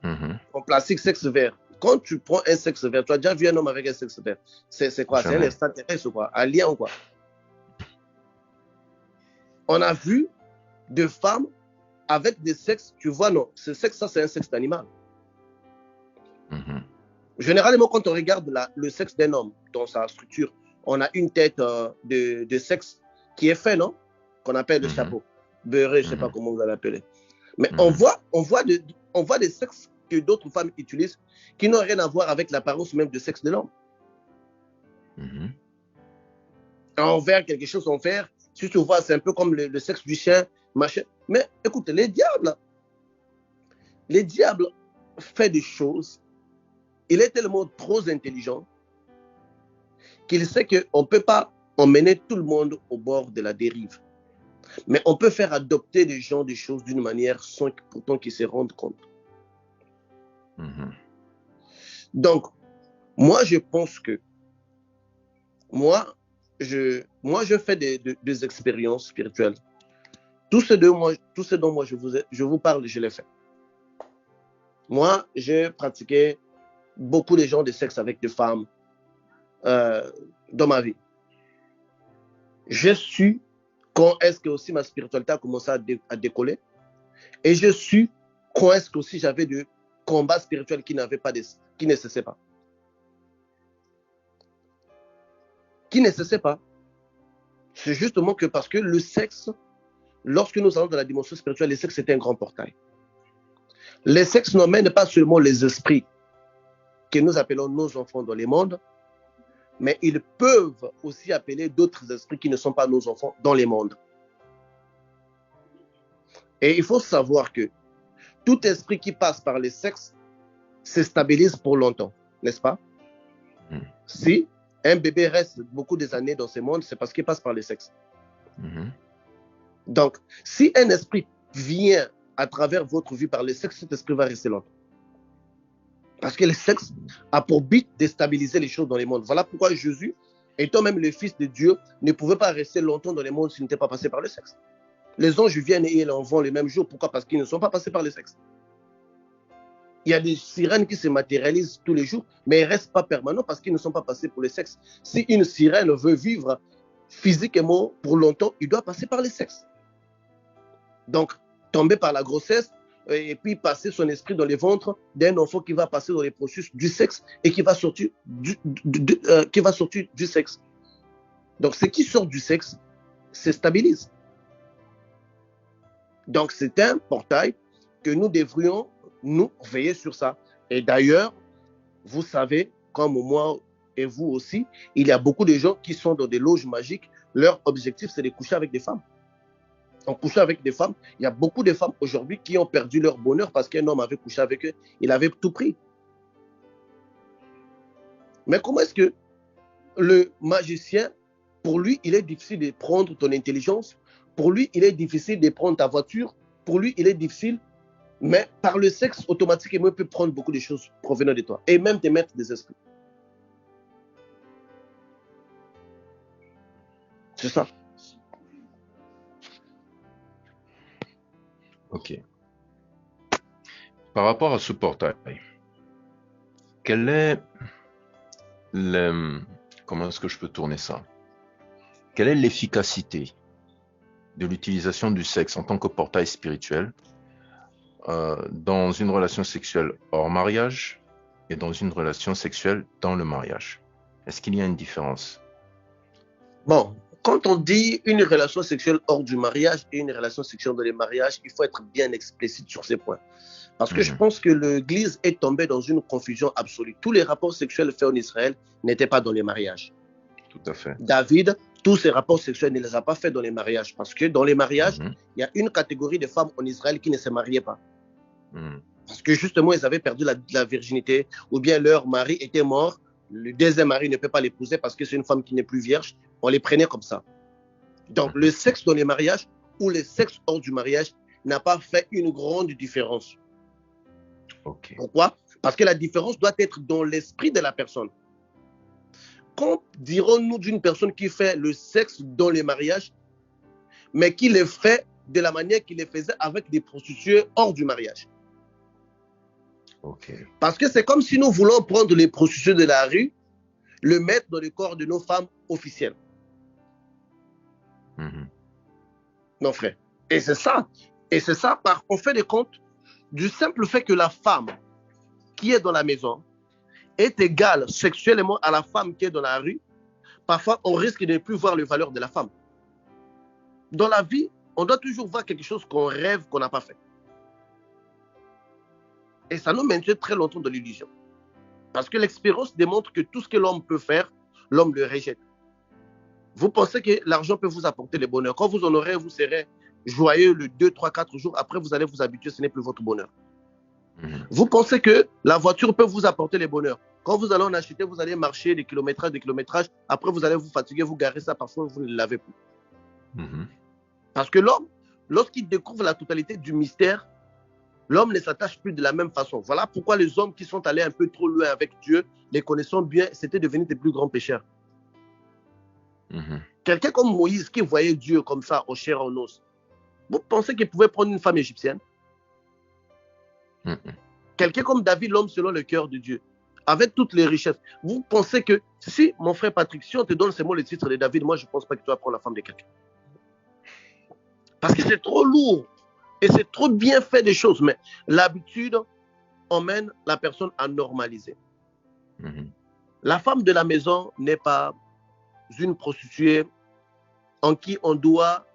Speaker 2: En plastique, sexe vert. Quand tu prends un sexe vert, tu as déjà vu un homme avec un sexe vert. C'est quoi? C'est un extraterrestre ou quoi? Un lien ou quoi? On a vu des femmes avec des sexes, tu vois, non, ce sexe, ça, c'est un sexe d'animal. Généralement, quand on regarde le sexe d'un homme dans sa structure, on a une tête de sexe qui est fait, non? Qu'on appelle le chapeau. Beurré, je ne sais pas comment vous allez l'appeler. Mais on voit des sexes que d'autres femmes utilisent qui n'ont rien à voir avec l'apparence même du sexe de l'homme. En faire quelque chose en fer Si tu vois, c'est un peu comme le sexe du chien, machin. Mais écoute, les diables font des choses. Il est tellement trop intelligent qu'il sait qu'on ne peut pas emmener tout le monde au bord de la dérive. Mais on peut faire adopter les gens des choses d'une manière sans pourtant qu'ils se rendent compte. Donc, moi, je pense que moi, je fais des expériences spirituelles. Tout ce dont moi je vous parle, je l'ai fait. Moi, j'ai pratiqué beaucoup de gens de sexe avec des femmes dans ma vie. Je suis quand est-ce que aussi ma spiritualité a commencé à décoller. Et je suis quand est-ce que aussi j'avais des combats spirituels qui ne cessaient pas. Qui ne cessaient pas. C'est justement que parce que le sexe, lorsque nous allons dans la dimension spirituelle, le sexe est un grand portail. Le sexe n'emmène pas seulement les esprits que nous appelons nos enfants dans les mondes, mais ils peuvent aussi appeler d'autres esprits qui ne sont pas nos enfants dans les mondes. Et il faut savoir que tout esprit qui passe par les sexes se stabilise pour longtemps, n'est-ce pas? Si un bébé reste beaucoup des années dans ce monde, c'est parce qu'il passe par les sexes. Donc, si un esprit vient à travers votre vie par les sexes, cet esprit va rester longtemps. Parce que le sexe a pour but de stabiliser les choses dans les mondes. Voilà pourquoi Jésus, étant même le Fils de Dieu, ne pouvait pas rester longtemps dans les mondes s'il n'était pas passé par le sexe. Les anges viennent et ils l'envoient le même jour. Pourquoi? Parce qu'ils ne sont pas passés par le sexe. Il y a des sirènes qui se matérialisent tous les jours, mais ils ne restent pas permanents parce qu'ils ne sont pas passés pour le sexe. Si une sirène veut vivre physiquement pour longtemps, il doit passer par le sexe. Donc, tomber par la grossesse, et puis passer son esprit dans les ventres d'un enfant qui va passer dans les processus du sexe et qui va sortir du sexe. Donc, ce qui sort du sexe se stabilise. Donc, c'est un portail que nous devrions nous veiller sur ça. Et d'ailleurs, vous savez, comme moi et vous aussi, il y a beaucoup de gens qui sont dans des loges magiques. Leur objectif, c'est de coucher avec des femmes. En couchant avec des femmes, il y a beaucoup de femmes aujourd'hui qui ont perdu leur bonheur parce qu'un homme avait couché avec eux, il avait tout pris. Mais comment est-ce que le magicien, pour lui, il est difficile de prendre ton intelligence, pour lui, il est difficile de prendre ta voiture, pour lui, il est difficile, mais par le sexe, automatiquement, il peut prendre beaucoup de choses provenant de toi et même te mettre des esprits. C'est ça.
Speaker 1: Ok. Par rapport à ce portail, quel est comment est-ce que je peux tourner ça? Quelle est l'efficacité de l'utilisation du sexe en tant que portail spirituel dans une relation sexuelle hors mariage et dans une relation sexuelle dans le mariage? Est-ce qu'il y a une différence?
Speaker 2: Bon, quand on dit une relation sexuelle hors du mariage et une relation sexuelle dans le mariage, il faut être bien explicite sur ces points. Parce que je pense que l'Église est tombée dans une confusion absolue. Tous les rapports sexuels faits en Israël n'étaient pas dans les mariages.
Speaker 1: Tout à fait.
Speaker 2: David, tous ses rapports sexuels ne les a pas faits dans les mariages. Parce que dans les mariages, il y a une catégorie de femmes en Israël qui ne se mariaient pas. Parce que justement, ils avaient perdu la virginité, ou bien leur mari était mort. Le deuxième mari ne peut pas l'épouser parce que c'est une femme qui n'est plus vierge. On les prenait comme ça. Donc, le sexe dans les mariages ou le sexe hors du mariage n'a pas fait une grande différence.
Speaker 1: Okay.
Speaker 2: Pourquoi? Parce que la différence doit être dans l'esprit de la personne. Quand dirons-nous d'une personne qui fait le sexe dans les mariages, mais qui le fait de la manière qu'il le faisait avec des prostituées hors du mariage?
Speaker 1: Okay.
Speaker 2: Parce que c'est comme si nous voulons prendre les prostituées de la rue, le mettre dans le corps de nos femmes officielles. Non, frère. Et c'est ça. Et c'est ça, en fait de compte, du simple fait que la femme qui est dans la maison est égale sexuellement à la femme qui est dans la rue, parfois on risque de ne plus voir la valeur de la femme. Dans la vie, on doit toujours voir quelque chose qu'on rêve qu'on n'a pas fait. Et ça nous maintient très longtemps dans l'illusion. Parce que l'expérience démontre que tout ce que l'homme peut faire, l'homme le rejette. Vous pensez que l'argent peut vous apporter le bonheur. Quand vous en aurez, vous serez joyeux le 2, 3, 4 jours. Après, vous allez vous habituer, ce n'est plus votre bonheur. Vous pensez que la voiture peut vous apporter le bonheur. Quand vous allez en acheter, vous allez marcher des kilométrages. Après, vous allez vous fatiguer, vous garer ça, parfois vous ne l'avez plus. Parce que l'homme, lorsqu'il découvre la totalité du mystère, l'homme ne s'attache plus de la même façon. Voilà pourquoi les hommes qui sont allés un peu trop loin avec Dieu, les connaissant bien, c'était devenu des plus grands pécheurs. Quelqu'un comme Moïse qui voyait Dieu comme ça, en chair en os, vous pensez qu'il pouvait prendre une femme égyptienne? Quelqu'un comme David, l'homme selon le cœur de Dieu, avec toutes les richesses. Vous pensez que si, mon frère Patrick, si on te donne seulement le titre de David, moi je ne pense pas que tu vas prendre la femme de quelqu'un. Parce que c'est trop lourd et c'est trop bien fait des choses. Mais l'habitude emmène la personne à normaliser. La femme de la maison n'est pas une prostituée en qui on doit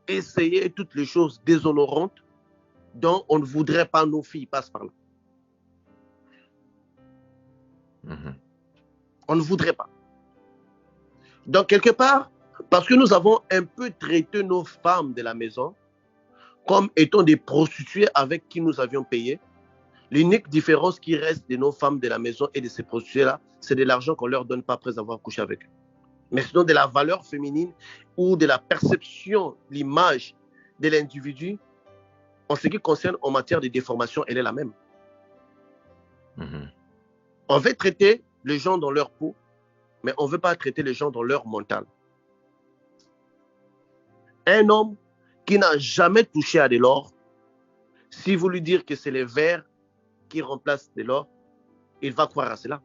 Speaker 2: essayer toutes les choses déshonorantes dont on ne voudrait pas nos filles passent par là. On ne voudrait pas. Donc, quelque part, parce que nous avons un peu traité nos femmes de la maison comme étant des prostituées avec qui nous avions payé, l'unique différence qui reste de nos femmes de la maison et de ces prostituées-là, c'est de l'argent qu'on ne leur donne pas après avoir couché avec eux. Mais sinon, de la valeur féminine ou de la perception, l'image de l'individu, en ce qui concerne en matière de déformation, elle est la même. On veut traiter les gens dans leur peau, mais on ne veut pas traiter les gens dans leur mental. Un homme qui n'a jamais touché à de l'or, si vous lui dites que c'est les verres qui remplacent de l'or, il va croire à cela,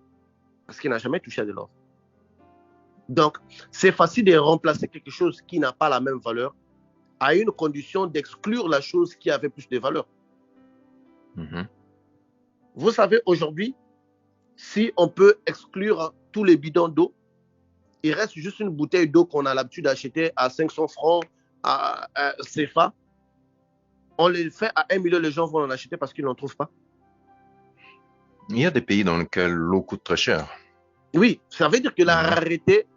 Speaker 2: parce qu'il n'a jamais touché à de l'or. Donc, c'est facile de remplacer quelque chose qui n'a pas la même valeur à une condition d'exclure la chose qui avait plus de valeur. Vous savez, aujourd'hui, si on peut exclure tous les bidons d'eau, il reste juste une bouteille d'eau qu'on a l'habitude d'acheter à 500 francs à CFA. On les fait à 1 million, les gens vont en acheter parce qu'ils n'en trouvent pas.
Speaker 1: Il y a des pays dans lesquels l'eau coûte très cher.
Speaker 2: Oui, ça veut dire que la rareté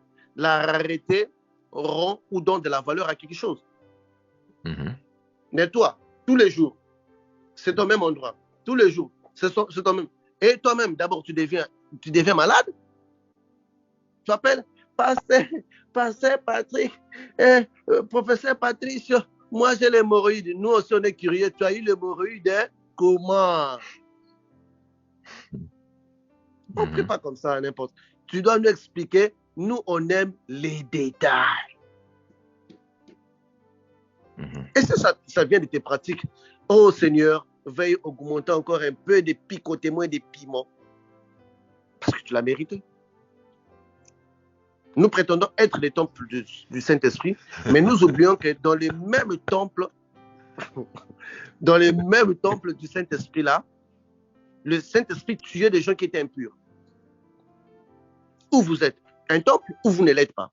Speaker 2: rend ou donne de la valeur à quelque chose. Mais toi, tous les jours, c'est au même endroit. Tous les jours, c'est au même. Et toi-même, d'abord, tu deviens malade. Tu appelles Pasteur Patrick, professeur Patrice, moi j'ai l'hémorroïde. Nous aussi, on est curieux. Tu as eu l'hémorroïde, hein? Comment? On ne prie pas comme ça à n'importe. Tu dois nous expliquer. Nous, on aime les détails. Et ça vient de tes pratiques. Oh Seigneur, veuille augmenter encore un peu de picotement et de piment. Parce que tu l'as mérité. Nous prétendons être les temples du Saint-Esprit, mais nous oublions que dans les mêmes temples du Saint-Esprit-là, le Saint-Esprit tuait des gens qui étaient impurs. Ou vous êtes un temple, ou vous ne l'êtes pas.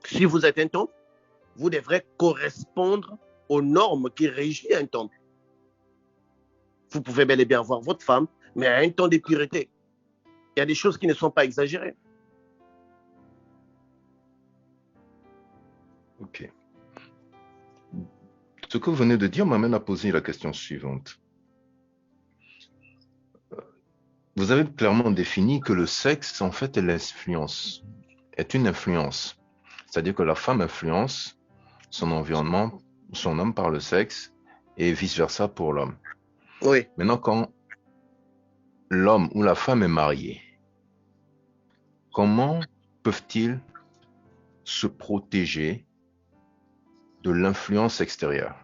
Speaker 2: Si vous êtes un temple, vous devrez correspondre aux normes qui régissent un temple. Vous pouvez bel et bien avoir votre femme, mais à un temps de pureté. Il y a des choses qui ne sont pas exagérées.
Speaker 1: Ok. Ce que vous venez de dire m'amène à poser la question suivante. Vous avez clairement défini que le sexe, en fait, est une influence. C'est-à-dire que la femme influence son environnement, son homme par le sexe, et vice-versa pour l'homme.
Speaker 2: Oui.
Speaker 1: Maintenant, quand l'homme ou la femme est marié, comment peuvent-ils se protéger de l'influence extérieure?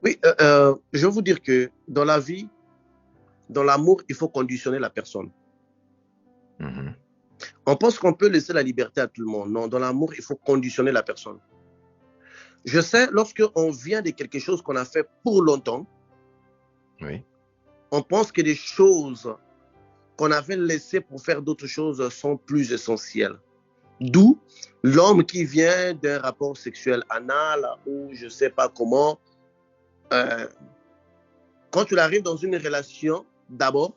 Speaker 2: Oui, je veux vous dire que dans la vie, dans l'amour, il faut conditionner la personne. On pense qu'on peut laisser la liberté à tout le monde. Non, dans l'amour, il faut conditionner la personne. Je sais, lorsqu'on vient de quelque chose qu'on a fait pour longtemps,
Speaker 1: oui,
Speaker 2: on pense que des choses qu'on avait laissées pour faire d'autres choses sont plus essentielles. D'où l'homme qui vient d'un rapport sexuel anal ou je ne sais pas comment, quand tu arrives dans une relation, d'abord,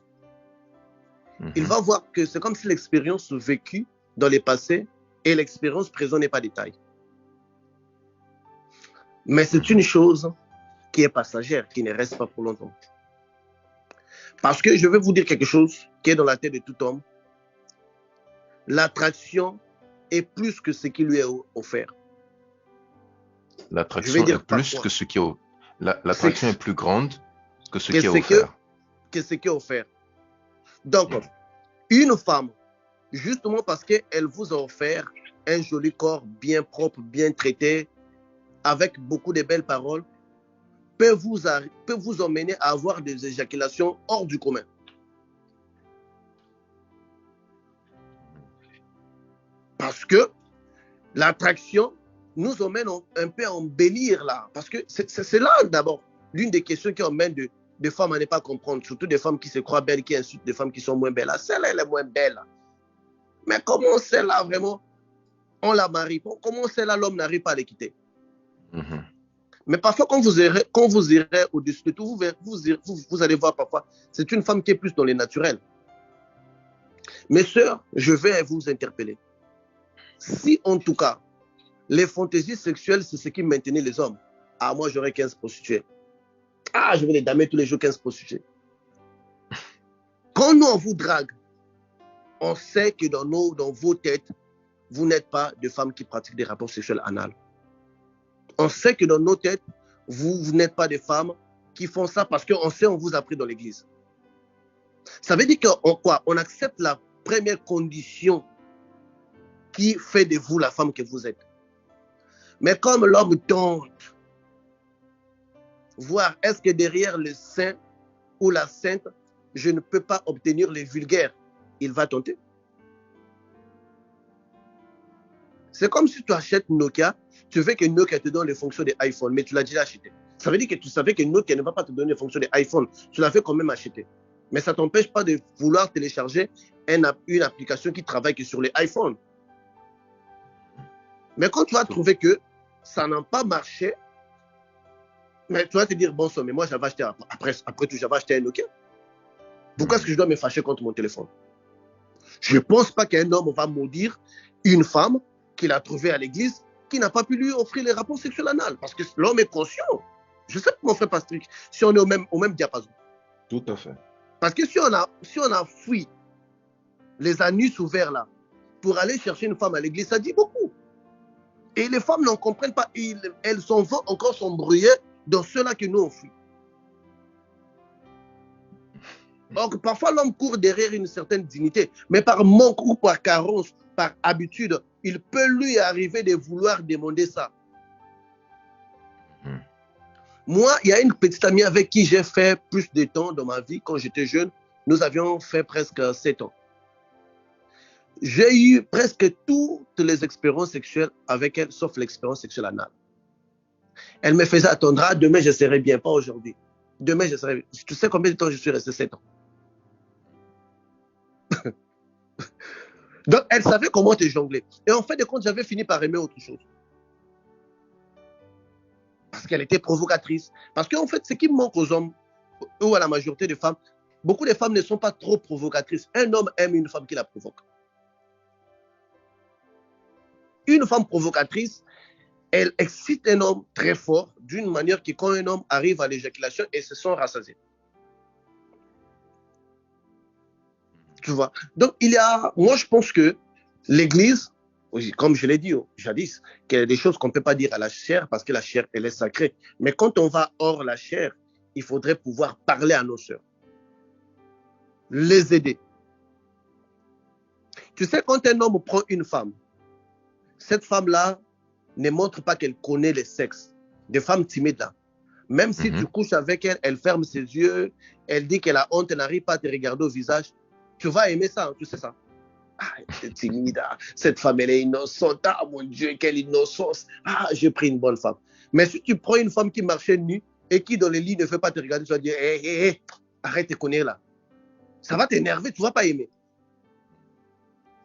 Speaker 2: il va voir que c'est comme si l'expérience vécue dans le passé et l'expérience présente n'est pas détail. Mais c'est une chose qui est passagère, qui ne reste pas pour longtemps. Parce que je vais vous dire quelque chose qui est dans la tête de tout homme. L'attraction est plus que ce qui lui est offert.
Speaker 1: L'attraction est plus que ce qui est l'attraction est plus grande que ce qui est offert.
Speaker 2: Que ce qui est offert. Donc, une femme, justement parce qu'elle vous a offert un joli corps bien propre, bien traité, avec beaucoup de belles paroles, peut vous emmener à avoir des éjaculations hors du commun. Parce que l'attraction nous emmène un peu à embellir là. Parce que c'est là d'abord l'une des questions qui emmène des femmes à ne pas comprendre, surtout des femmes qui se croient belles, qui insultent des femmes qui sont moins belles. Celle-là, elle est moins belle. Mais comment celle-là, vraiment, on la marie? Comment celle-là, l'homme n'arrive pas à les quitter? Mais parfois, quand vous irez au-dessus de tout, vous allez voir parfois, c'est une femme qui est plus dans les naturels. Mes sœurs, je vais vous interpeller. Si en tout cas, les fantaisies sexuelles, c'est ce qui maintenait les hommes, moi j'aurais 15 prostituées. Je vais les damer tous les jours 15 prostituées. Quand nous on vous drague, on sait que dans vos têtes, vous n'êtes pas de femmes qui pratiquent des rapports sexuels anal. On sait que dans nos têtes, vous n'êtes pas des femmes qui font ça parce qu'on sait on vous a pris dans l'église. Ça veut dire qu'on accepte la première condition qui fait de vous la femme que vous êtes. Mais comme l'homme tente, voir est-ce que derrière le saint ou la sainte, je ne peux pas obtenir les vulgaires, il va tenter. C'est comme si tu achètes Nokia, tu veux que Nokia te donne les fonctions de iPhone, mais tu l'as déjà acheté. Ça veut dire que tu savais que Nokia ne va pas te donner les fonctions de iPhone, tu l'as fait quand même acheter. Mais ça ne t'empêche pas de vouloir télécharger une application qui travaille que sur les iPhones. Mais quand tu vas trouver que ça n'a pas marché, mais tu vas te dire, bon sang, mais moi j'avais acheté, après tout, j'avais acheté un Nokia. Pourquoi est-ce que je dois me fâcher contre mon téléphone? Je ne pense pas qu'un homme va maudire une femme qu'il a trouvée à l'église qui n'a pas pu lui offrir les rapports sexuels anal. Parce que l'homme est conscient. Je sais que mon frère Patrick, si on est au même diapason.
Speaker 1: Tout à fait.
Speaker 2: Parce que si on a fui les anus ouverts là pour aller chercher une femme à l'église, ça dit beaucoup. Et les femmes n'en comprennent pas. Elles vont encore s'embrouiller dans ceux-là que nous on fuit. Donc parfois l'homme court derrière une certaine dignité, mais par manque ou par carence, par habitude, il peut lui arriver de vouloir demander ça. Moi, il y a une petite amie avec qui j'ai fait plus de temps dans ma vie quand j'étais jeune. Nous avions fait presque 7 ans. J'ai eu presque toutes les expériences sexuelles avec elle, sauf l'expérience sexuelle anale. Elle me faisait attendre, demain je ne serai bien, pas aujourd'hui. Demain je serai bien. Tu sais combien de temps je suis resté 7 ans? Donc elle savait comment te jongler. Et en fait de compte, j'avais fini par aimer autre chose. Parce qu'elle était provocatrice. Parce qu'en fait, ce qui manque aux hommes, ou à la majorité des femmes, beaucoup de femmes ne sont pas trop provocatrices. Un homme aime une femme qui la provoque. Une femme provocatrice, elle excite un homme très fort, d'une manière que quand un homme arrive à l'éjaculation, ils se sont rassasiés. Tu vois? Donc, moi je pense que l'Église, comme je l'ai dit jadis, qu'il y a des choses qu'on ne peut pas dire à la chair parce que la chair, elle est sacrée. Mais quand on va hors la chair, il faudrait pouvoir parler à nos sœurs, les aider. Tu sais, quand un homme prend une femme, cette femme-là ne montre pas qu'elle connaît le sexe. Des femmes timides là. Même si tu couches avec elle, elle ferme ses yeux, elle dit qu'elle a honte, elle n'arrive pas à te regarder au visage. Tu vas aimer ça, tu sais ça. Elle est timide, cette femme elle est innocente, mon Dieu, quelle innocence, j'ai pris une bonne femme. Mais si tu prends une femme qui marchait nue et qui dans le lit ne fait pas te regarder, tu vas dire, arrête de connaître là. Ça va t'énerver, tu ne vas pas aimer.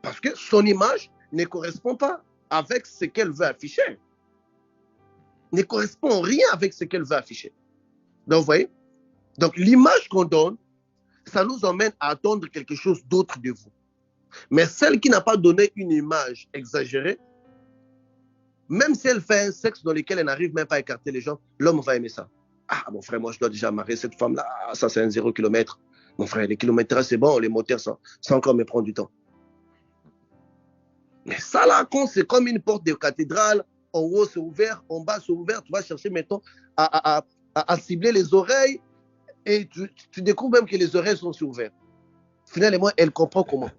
Speaker 2: Parce que son image ne correspond pas avec ce qu'elle veut afficher. Ne correspond en rien avec ce qu'elle veut afficher. Donc, vous voyez? Donc, l'image qu'on donne, ça nous emmène à attendre quelque chose d'autre de vous. Mais celle qui n'a pas donné une image exagérée, même si elle fait un sexe dans lequel elle n'arrive même pas à écarter les gens, l'homme va aimer ça. Ah, mon frère, moi, je dois déjà marier cette femme-là. Ah, ça, c'est un 0 km. Mon frère, les kilomètres, c'est bon, les moteurs, ça encore me prend du temps. Mais ça, là, quand c'est comme une porte de cathédrale, en haut, c'est ouvert, en bas, c'est ouvert, tu vas chercher, mettons, à cibler les oreilles, et tu découvres même que les oreilles sont ouvertes. Finalement, elle comprend comment.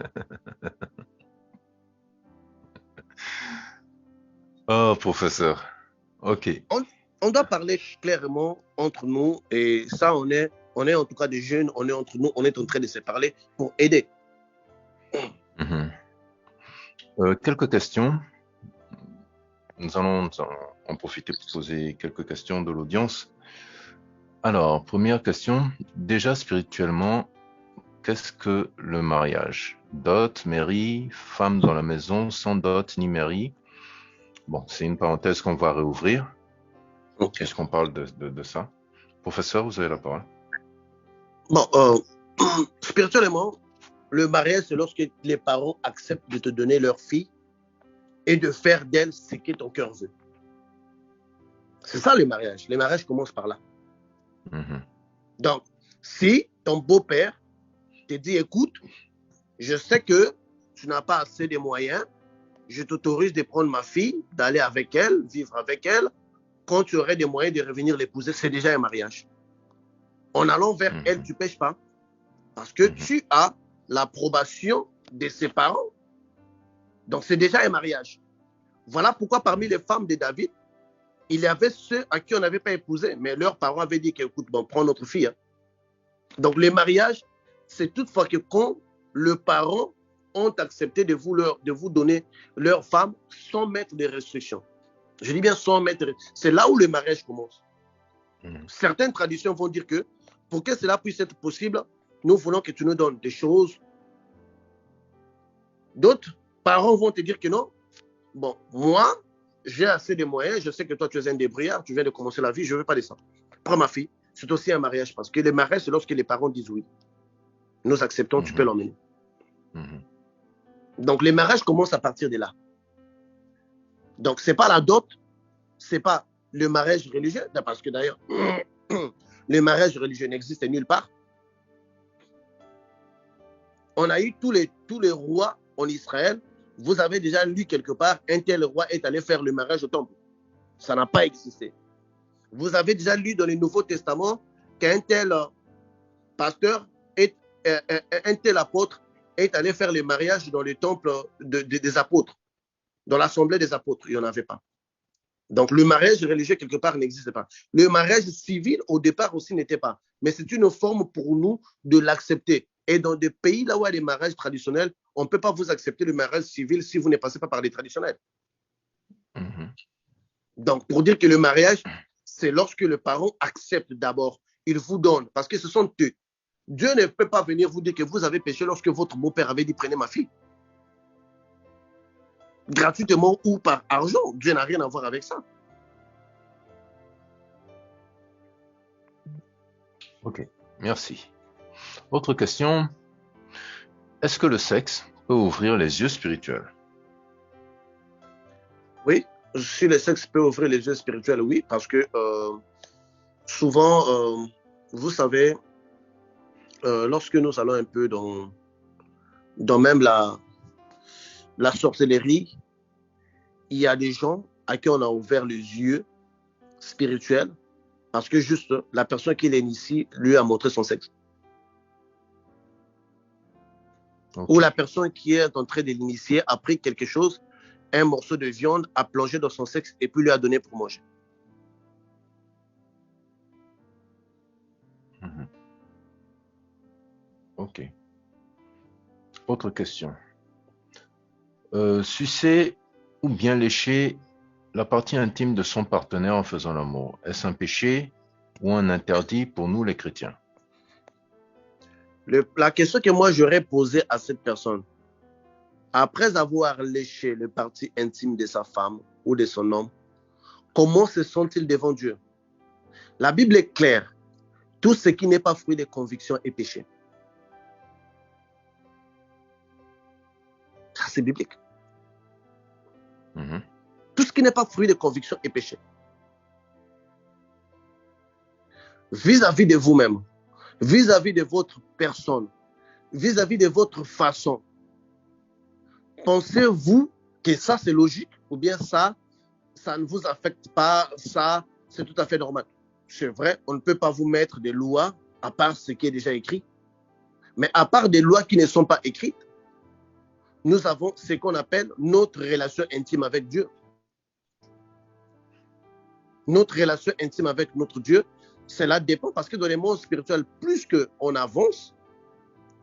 Speaker 1: Oh, professeur. OK.
Speaker 2: On doit parler clairement entre nous, et ça, on est en tout cas des jeunes, on est entre nous, on est en train de se parler pour aider.
Speaker 1: Quelques questions. Nous allons en profiter pour poser quelques questions de l'audience. Alors, première question. Déjà spirituellement, qu'est-ce que le mariage? Dot, mairie, femme dans la maison, sans dot ni mairie. Bon, c'est une parenthèse qu'on va réouvrir, puisqu'on parle de ça. Professeur, vous avez la parole.
Speaker 2: Bon, spirituellement, le mariage, c'est lorsque les parents acceptent de te donner leur fille et de faire d'elle ce que ton cœur veut. C'est ça le mariage. Le mariage commence par là. Donc, si ton beau-père te dit, écoute, je sais que tu n'as pas assez de moyens, je t'autorise de prendre ma fille, d'aller avec elle, vivre avec elle. Quand tu aurais des moyens de revenir l'épouser, c'est déjà un mariage. En allant vers elle, tu ne pêches pas. Parce que tu as l'approbation de ses parents. Donc, c'est déjà un mariage. Voilà pourquoi parmi les femmes de David, il y avait ceux à qui on n'avait pas épousé, mais leurs parents avaient dit qu'écoute, bon, prends notre fille. Hein. Donc, le mariage, c'est toutefois que quand les parents ont accepté de vous donner leur femme sans mettre de restrictions. Je dis bien sans mettre. C'est là où le mariage commence. Certaines traditions vont dire que pour que cela puisse être possible, nous voulons que tu nous donnes des choses. D'autres parents vont te dire que non. Bon, moi, j'ai assez de moyens. Je sais que toi, tu es un débrouillard. Tu viens de commencer la vie. Je ne veux pas de ça. Prends ma fille. C'est aussi un mariage. Parce que le mariage, c'est lorsque les parents disent oui. Nous acceptons, tu peux l'emmener. Donc, le mariage commence à partir de là. Donc, ce n'est pas la dot. Ce n'est pas le mariage religieux. Parce que d'ailleurs, le mariage religieux n'existe nulle part. On a eu tous les rois en Israël. Vous avez déjà lu quelque part, un tel roi est allé faire le mariage au temple. Ça n'a pas existé. Vous avez déjà lu dans le Nouveau Testament qu'un tel pasteur, un tel apôtre est allé faire le mariage dans le temple des apôtres, dans l'assemblée des apôtres. Il n'y en avait pas. Donc le mariage religieux quelque part n'existe pas. Le mariage civil au départ aussi n'était pas. Mais c'est une forme pour nous de l'accepter. Et dans des pays là où il y a des mariages traditionnels, on ne peut pas vous accepter le mariage civil si vous ne passez pas par les traditionnels. Donc, pour dire que le mariage, c'est lorsque le parent accepte d'abord, il vous donne, parce que ce sont eux. Dieu ne peut pas venir vous dire que vous avez péché lorsque votre beau-père avait dit prenez ma fille. Gratuitement ou par argent. Dieu n'a rien à voir avec ça.
Speaker 1: Ok, merci. Autre question. Est-ce que le sexe peut ouvrir les yeux spirituels?
Speaker 2: Oui, si le sexe peut ouvrir les yeux spirituels, oui, parce que souvent, vous savez, lorsque nous allons un peu dans même la sorcellerie, il y a des gens à qui on a ouvert les yeux spirituels parce que juste la personne qui l'initie lui a montré son sexe. Okay. Ou la personne qui est en train de l'initier a pris quelque chose, un morceau de viande, a plongé dans son sexe et puis lui a donné pour manger.
Speaker 1: Ok. Autre question. Sucer ou bien lécher la partie intime de son partenaire en faisant l'amour, est-ce un péché ou un interdit pour nous les chrétiens?
Speaker 2: La question que moi j'aurais posée à cette personne, après avoir léché les parties intimes de sa femme ou de son homme, comment se sont-ils devant Dieu? La Bible est claire. Tout ce qui n'est pas fruit de conviction est péché. c'est biblique.
Speaker 1: Mhm.
Speaker 2: Tout ce qui n'est pas fruit de conviction est péché. Vis-à-vis de vous-même, vis-à-vis de votre personne, vis-à-vis de votre façon, pensez-vous que ça c'est logique ou bien ça ne vous affecte pas, ça c'est tout à fait normal. C'est vrai, on ne peut pas vous mettre des lois à part ce qui est déjà écrit, mais à part des lois qui ne sont pas écrites, nous avons ce qu'on appelle notre relation intime avec Dieu. Notre relation intime avec notre Dieu, cela dépend parce que dans les mondes spirituels, plus qu'on avance,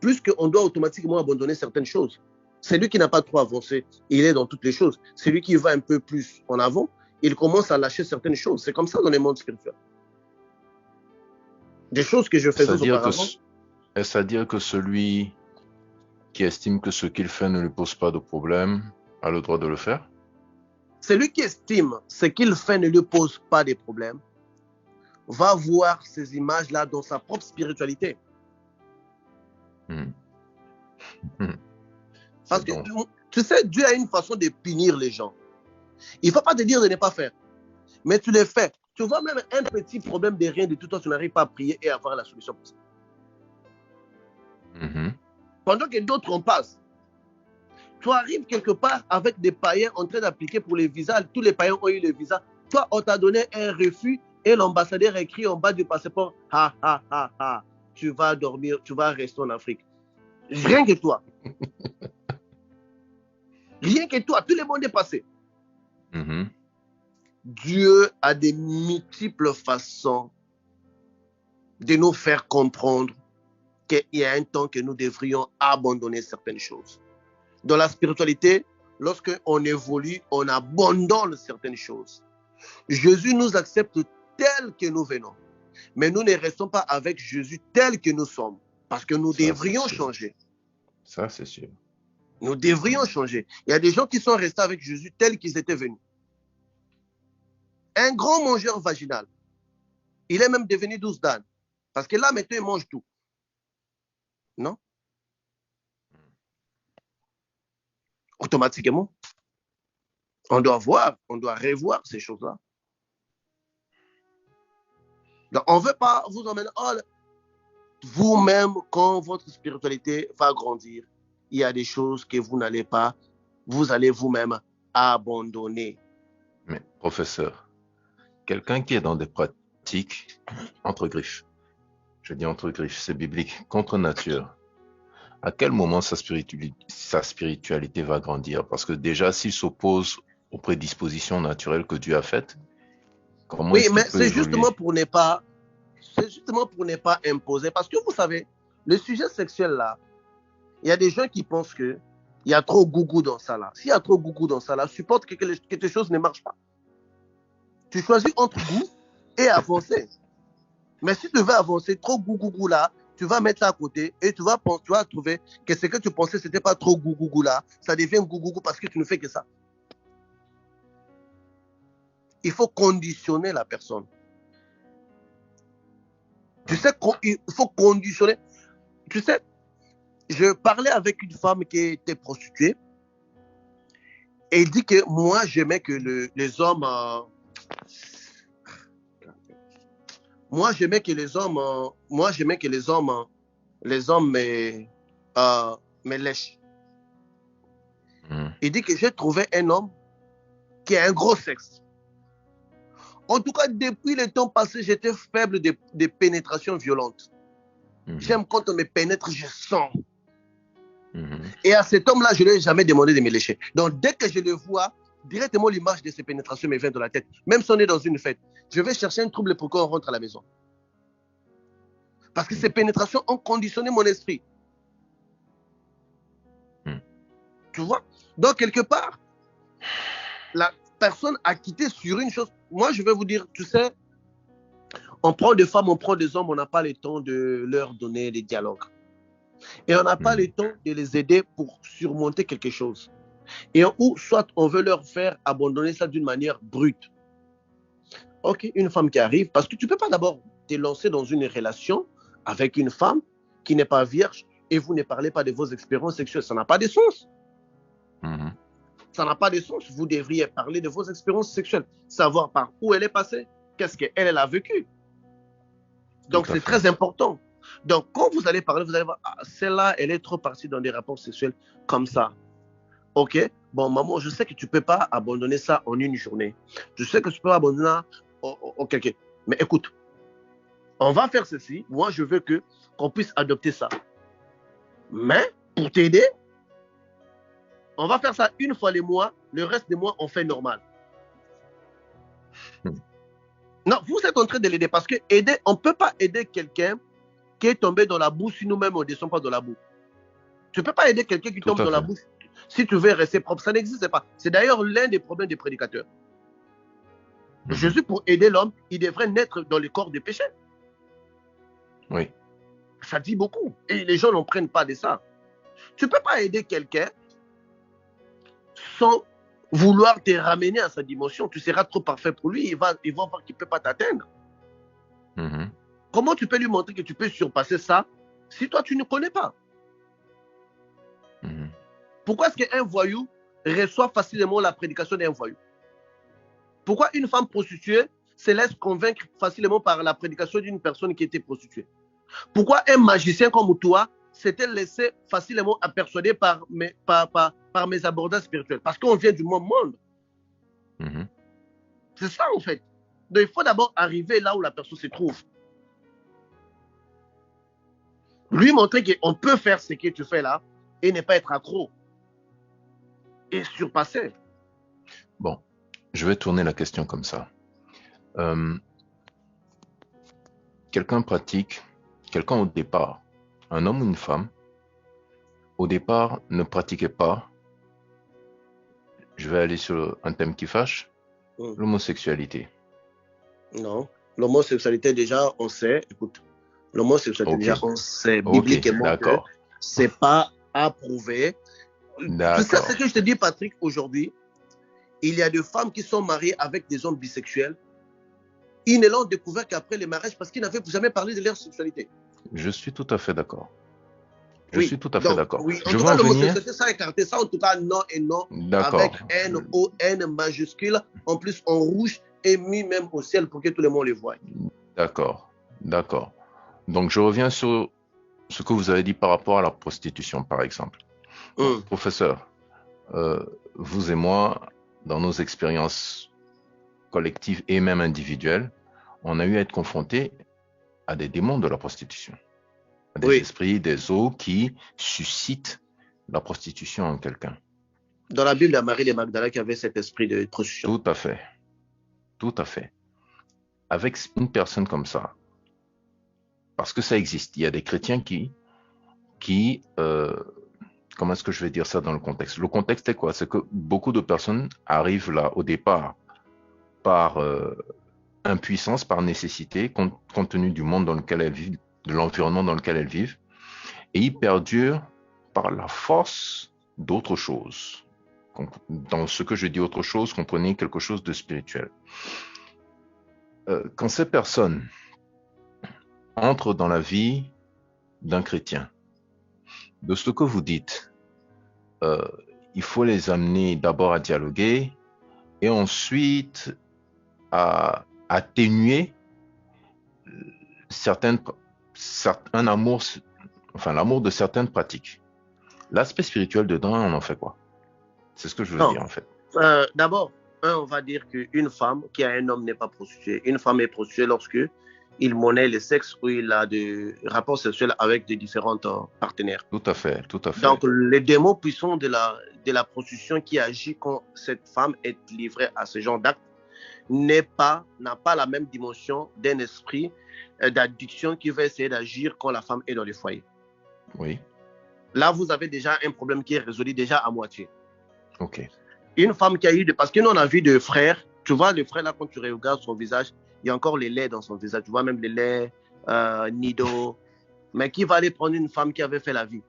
Speaker 2: plus qu'on doit automatiquement abandonner certaines choses. Celui qui n'a pas trop avancé, il est dans toutes les choses. Celui qui va un peu plus en avant, il commence à lâcher certaines choses. C'est comme ça dans les mondes spirituels. Des choses que je faisais auparavant.
Speaker 1: Est-ce à dire que celui qui estime que ce qu'il fait ne lui pose pas de problème a le droit de le faire?
Speaker 2: Celui qui estime ce qu'il fait ne lui pose pas de problème va voir ces images-là dans sa propre spiritualité. Parce que, tu sais, Dieu a une façon de punir les gens. Il ne faut pas te dire de ne pas faire, mais tu le fais. Tu vois même un petit problème de rien de tout temps, tu n'arrives pas à prier et à avoir la solution pour ça. Pendant que d'autres en passent, tu arrives quelque part avec des païens en train d'appliquer pour les visas, tous les païens ont eu le visa. Toi, on t'a donné un refus et l'ambassadeur a écrit en bas du passeport, ha, ha, ha, ha, tu vas dormir, tu vas rester en Afrique. Rien que toi. Rien que toi, tout le monde est passé. Dieu a des multiples façons de nous faire comprendre qu'il y a un temps que nous devrions abandonner certaines choses. Dans la spiritualité, lorsqu'on évolue, on abandonne certaines choses. Jésus nous accepte tels que nous venons, mais nous ne restons pas avec Jésus tel que nous sommes, parce que nous devrions changer.
Speaker 1: Ça, c'est sûr.
Speaker 2: Nous devrions changer. Il y a des gens qui sont restés avec Jésus tels qu'ils étaient venus. Un grand mangeur vaginal, il est même devenu douce d'âne, parce que là, maintenant, il mange tout. Non? Automatiquement, on doit voir, on doit revoir ces choses-là. Donc, on ne veut pas vous emmener, vous-même, quand votre spiritualité va grandir, il y a des choses que vous n'allez pas, vous allez vous-même abandonner.
Speaker 1: Mais, professeur, quelqu'un qui est dans des pratiques entre griffes, je dis entre griffes, c'est biblique, contre nature, à quel moment sa spiritualité va grandir? Parce que déjà, s'il s'oppose aux prédispositions naturelles que Dieu a faites, comment est-ce qu'il peut évoluer?
Speaker 2: C'est justement pour ne pas imposer. Parce que vous savez, le sujet sexuel là, il y a des gens qui pensent qu'il y a trop gougou dans ça là. S'il y a trop gougou dans ça là, supporte que quelque chose ne marche pas. Tu choisis entre goût et avancer. Mais si tu veux avancer, trop gougou là, tu vas mettre ça à côté et tu vas trouver que ce que tu pensais, ce n'était pas trop gougou là. Ça devient gougou parce que tu ne fais que ça. Il faut conditionner la personne. Tu sais, il faut conditionner. Tu sais, je parlais avec une femme qui était prostituée et elle dit que moi, j'aimais que les hommes... Moi, j'aimais que les hommes me lèchent. Il dit que j'ai trouvé un homme qui a un gros sexe. En tout cas, depuis le temps passé, j'étais faible de pénétration violente. J'aime quand on me pénètre, je sens. Et à cet homme-là, je ne lui ai jamais demandé de me lécher. Donc, dès que je le vois, directement l'image de ces pénétrations me vient dans la tête. Même si on est dans une fête, je vais chercher un trouble pour qu'on rentre à la maison. Parce que ces pénétrations ont conditionné mon esprit. Tu vois? Donc, quelque part, la personne a quitté sur une chose. Moi, je vais vous dire, tu sais, on prend des femmes, on prend des hommes, on n'a pas le temps de leur donner des dialogues. Et on n'a pas le temps de les aider pour surmonter quelque chose. Et ou soit on veut leur faire abandonner ça d'une manière brute. Ok, une femme qui arrive, parce que tu ne peux pas d'abord te lancer dans une relation avec une femme qui n'est pas vierge et vous ne parlez pas de vos expériences sexuelles. Ça n'a pas de sens.
Speaker 1: Mhm.
Speaker 2: Ça n'a pas de sens. Vous devriez parler de vos expériences sexuelles, savoir par où elle est passée, qu'est-ce qu'elle a vécu. Donc,
Speaker 1: Tout à
Speaker 2: c'est
Speaker 1: fait.
Speaker 2: très important. Donc, quand vous allez parler, vous allez voir, ah, celle-là, elle est trop partie dans des rapports sexuels comme ça. OK, bon, maman, je sais que tu ne peux pas abandonner ça en une journée. Je sais que tu peux abandonner ça en quelqu'un. Mais écoute, on va faire ceci. Moi, je veux qu'on puisse adopter ça. Mais pour t'aider, on va faire ça une fois les mois. Le reste des mois, on fait normal. Non, vous êtes en train de l'aider parce que aider, on ne peut pas aider quelqu'un qui est tombé dans la boue si nous-mêmes on ne descend pas dans la boue. Tu ne peux pas aider quelqu'un qui
Speaker 1: Tout
Speaker 2: tombe
Speaker 1: à
Speaker 2: dans la
Speaker 1: fait.
Speaker 2: boue si tu veux rester propre. Ça n'existe pas. C'est d'ailleurs l'un des problèmes des prédicateurs.
Speaker 1: Mhm.
Speaker 2: Jésus, pour aider l'homme, il devrait naître dans le corps des péchés.
Speaker 1: Oui.
Speaker 2: Ça dit beaucoup. Et les gens n'en prennent pas de ça. Tu ne peux pas aider quelqu'un sans vouloir te ramener à sa dimension. Tu seras trop parfait pour lui. Il va voir qu'il ne peut pas t'atteindre.
Speaker 1: Mhm.
Speaker 2: Comment tu peux lui montrer que tu peux surpasser ça si toi, tu ne connais pas?
Speaker 1: Mhm.
Speaker 2: Pourquoi est-ce qu'un voyou reçoit facilement la prédication d'un voyou? Pourquoi une femme prostituée se laisse convaincre facilement par la prédication d'une personne qui était prostituée? Pourquoi un magicien comme toi s'était laissé facilement persuader par mes abordages spirituels? Parce qu'on vient du même monde.
Speaker 1: Mhm.
Speaker 2: C'est ça en fait. Donc il faut d'abord arriver là où la personne se trouve. Lui montrer qu'on peut faire ce que tu fais là et ne pas être accro. Et surpasser.
Speaker 1: Bon, je vais tourner la question comme ça. Quelqu'un au départ, un homme ou une femme, au départ ne pratiquait pas, je vais aller sur un thème qui fâche, l'homosexualité.
Speaker 2: Non, l'homosexualité déjà, on sait, écoute, l'homosexualité
Speaker 1: Ok.
Speaker 2: déjà, on sait
Speaker 1: Ok,
Speaker 2: bibliquement que
Speaker 1: d'accord.
Speaker 2: c'est pas approuvé. Tu sais ce que je te dis, Patrick, aujourd'hui, il y a des femmes qui sont mariées avec des hommes bisexuels. Ils ne l'ont découvert qu'après le mariage parce qu'ils n'avaient jamais parlé de leur sexualité.
Speaker 1: Je suis tout à fait d'accord. Je
Speaker 2: Oui.
Speaker 1: suis tout à fait d'accord.
Speaker 2: Oui. En
Speaker 1: Je
Speaker 2: tout
Speaker 1: veux
Speaker 2: cas,
Speaker 1: en venir.
Speaker 2: l'homosexualité, ça a écarté ça. En tout cas, non et non.
Speaker 1: D'accord.
Speaker 2: Avec N-O-N majuscule, en plus en rouge et mis même au ciel pour que tout le monde le voie.
Speaker 1: D'accord. D'accord. Donc, je reviens sur ce que vous avez dit par rapport à la prostitution, par exemple. Bon, professeur, vous et moi, dans nos expériences collectives et même individuelles, on a eu à être confrontés à des démons de la prostitution, à des esprits, des eaux qui suscitent la prostitution en quelqu'un.
Speaker 2: Dans la Bible, il y a Marie de Magdala qui avait cet esprit de prostitution.
Speaker 1: Tout à fait. Tout à fait. Avec une personne comme ça, parce que ça existe, il y a des chrétiens qui comment est-ce que je vais dire ça dans le contexte? Le contexte est quoi? C'est que beaucoup de personnes arrivent là au départ par impuissance, par nécessité, compte tenu du monde dans lequel elles vivent, de l'environnement dans lequel elles vivent, et ils perdurent par la force d'autre chose. Dans ce que je dis autre chose, comprenez quelque chose de spirituel. Quand ces personnes entrent dans la vie d'un chrétien, de ce que vous dites, il faut les amener d'abord à dialoguer et ensuite à atténuer un amour, enfin l'amour de certaines pratiques. L'aspect spirituel dedans, on en fait quoi? C'est ce que je veux dire en fait.
Speaker 2: D'abord, on va dire qu'une femme qui a un homme n'est pas prostituée. Une femme est prostituée lorsque il monnaie le sexe ou il a des rapports sexuels avec des différents partenaires.
Speaker 1: Tout à fait, tout à fait.
Speaker 2: Donc, les démons puissants de la prostitution qui agit quand cette femme est livrée à ce genre d'acte n'a pas la même dimension d'un esprit d'addiction qui va essayer d'agir quand la femme est dans le foyer.
Speaker 1: Oui.
Speaker 2: Là, vous avez déjà un problème qui est résolu déjà à moitié.
Speaker 1: Ok.
Speaker 2: Une femme qui a eu parce que nous on a vu de frères, tu vois le frère là quand tu regardes son visage, il y a encore les laits dans son visage, tu vois même les laits nido, mais qui va aller prendre une femme qui avait fait la vie.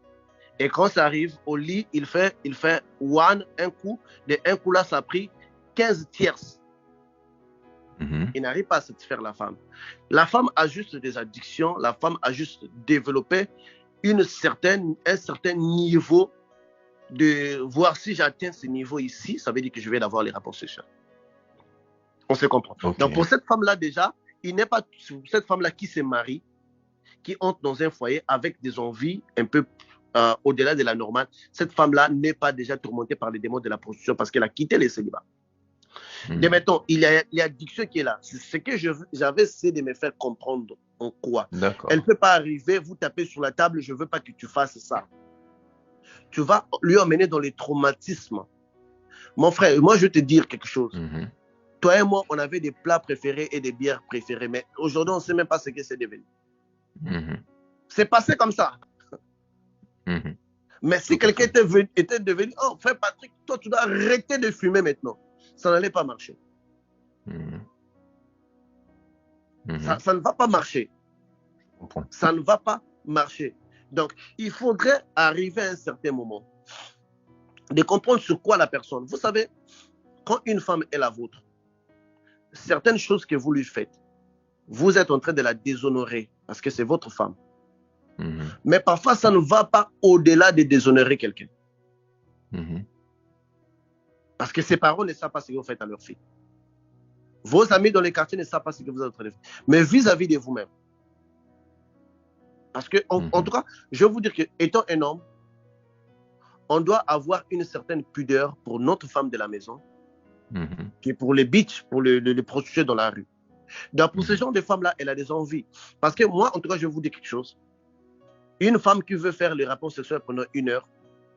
Speaker 2: Et quand ça arrive au lit, il fait un coup, de un coup là ça a pris 15 tierces. Il n'arrive pas à satisfaire la femme. La femme a juste des addictions, la femme a juste développé un certain niveau de voir si j'atteins ce niveau ici, ça veut dire que je vais avoir les rapports sexuels. On se comprend. Okay. Donc pour cette femme-là déjà, il n'est pas cette femme-là qui se marie, qui entre dans un foyer avec des envies un peu au-delà de la normale. Cette femme-là n'est pas déjà tourmentée par les démons de la prostitution parce qu'elle a quitté les célibats. De maintenant, il y a addiction qui est là. Ce que j'avais essayé de me faire comprendre en quoi. Elle ne peut pas arriver, vous taper sur la table, je ne veux pas que tu fasses ça. Tu vas lui emmener dans les traumatismes. Mon frère, moi je vais te dire quelque chose. Toi et moi, on avait des plats préférés et des bières préférées, mais aujourd'hui, on ne sait même pas ce que c'est devenu. C'est passé comme ça. Mais si quelqu'un était devenu, oh frère Patrick, toi tu dois arrêter de fumer maintenant. Ça n'allait pas marcher. Ça ne va pas marcher. Ça ne va pas marcher. Donc, il faudrait arriver à un certain moment de comprendre sur quoi la personne. Vous savez, quand une femme est la vôtre, certaines choses que vous lui faites, vous êtes en train de la déshonorer parce que c'est votre femme. Mais parfois, ça ne va pas au-delà de déshonorer quelqu'un. Parce que ses parents ne savent pas ce que vous faites à leur fille. Vos amis dans les quartiers ne savent pas ce que vous êtes en train de faire. Mais vis-à-vis de vous-même. Parce que, en tout cas, je vais vous dire qu'étant un homme, on doit avoir une certaine pudeur pour notre femme de la maison, qui est pour les bitches, pour les prostituées dans la rue. Donc, pour ce genre de femmes-là, elle a des envies. Parce que moi, en tout cas, je vais vous dire quelque chose. Une femme qui veut faire les rapports sexuels pendant 1 heure,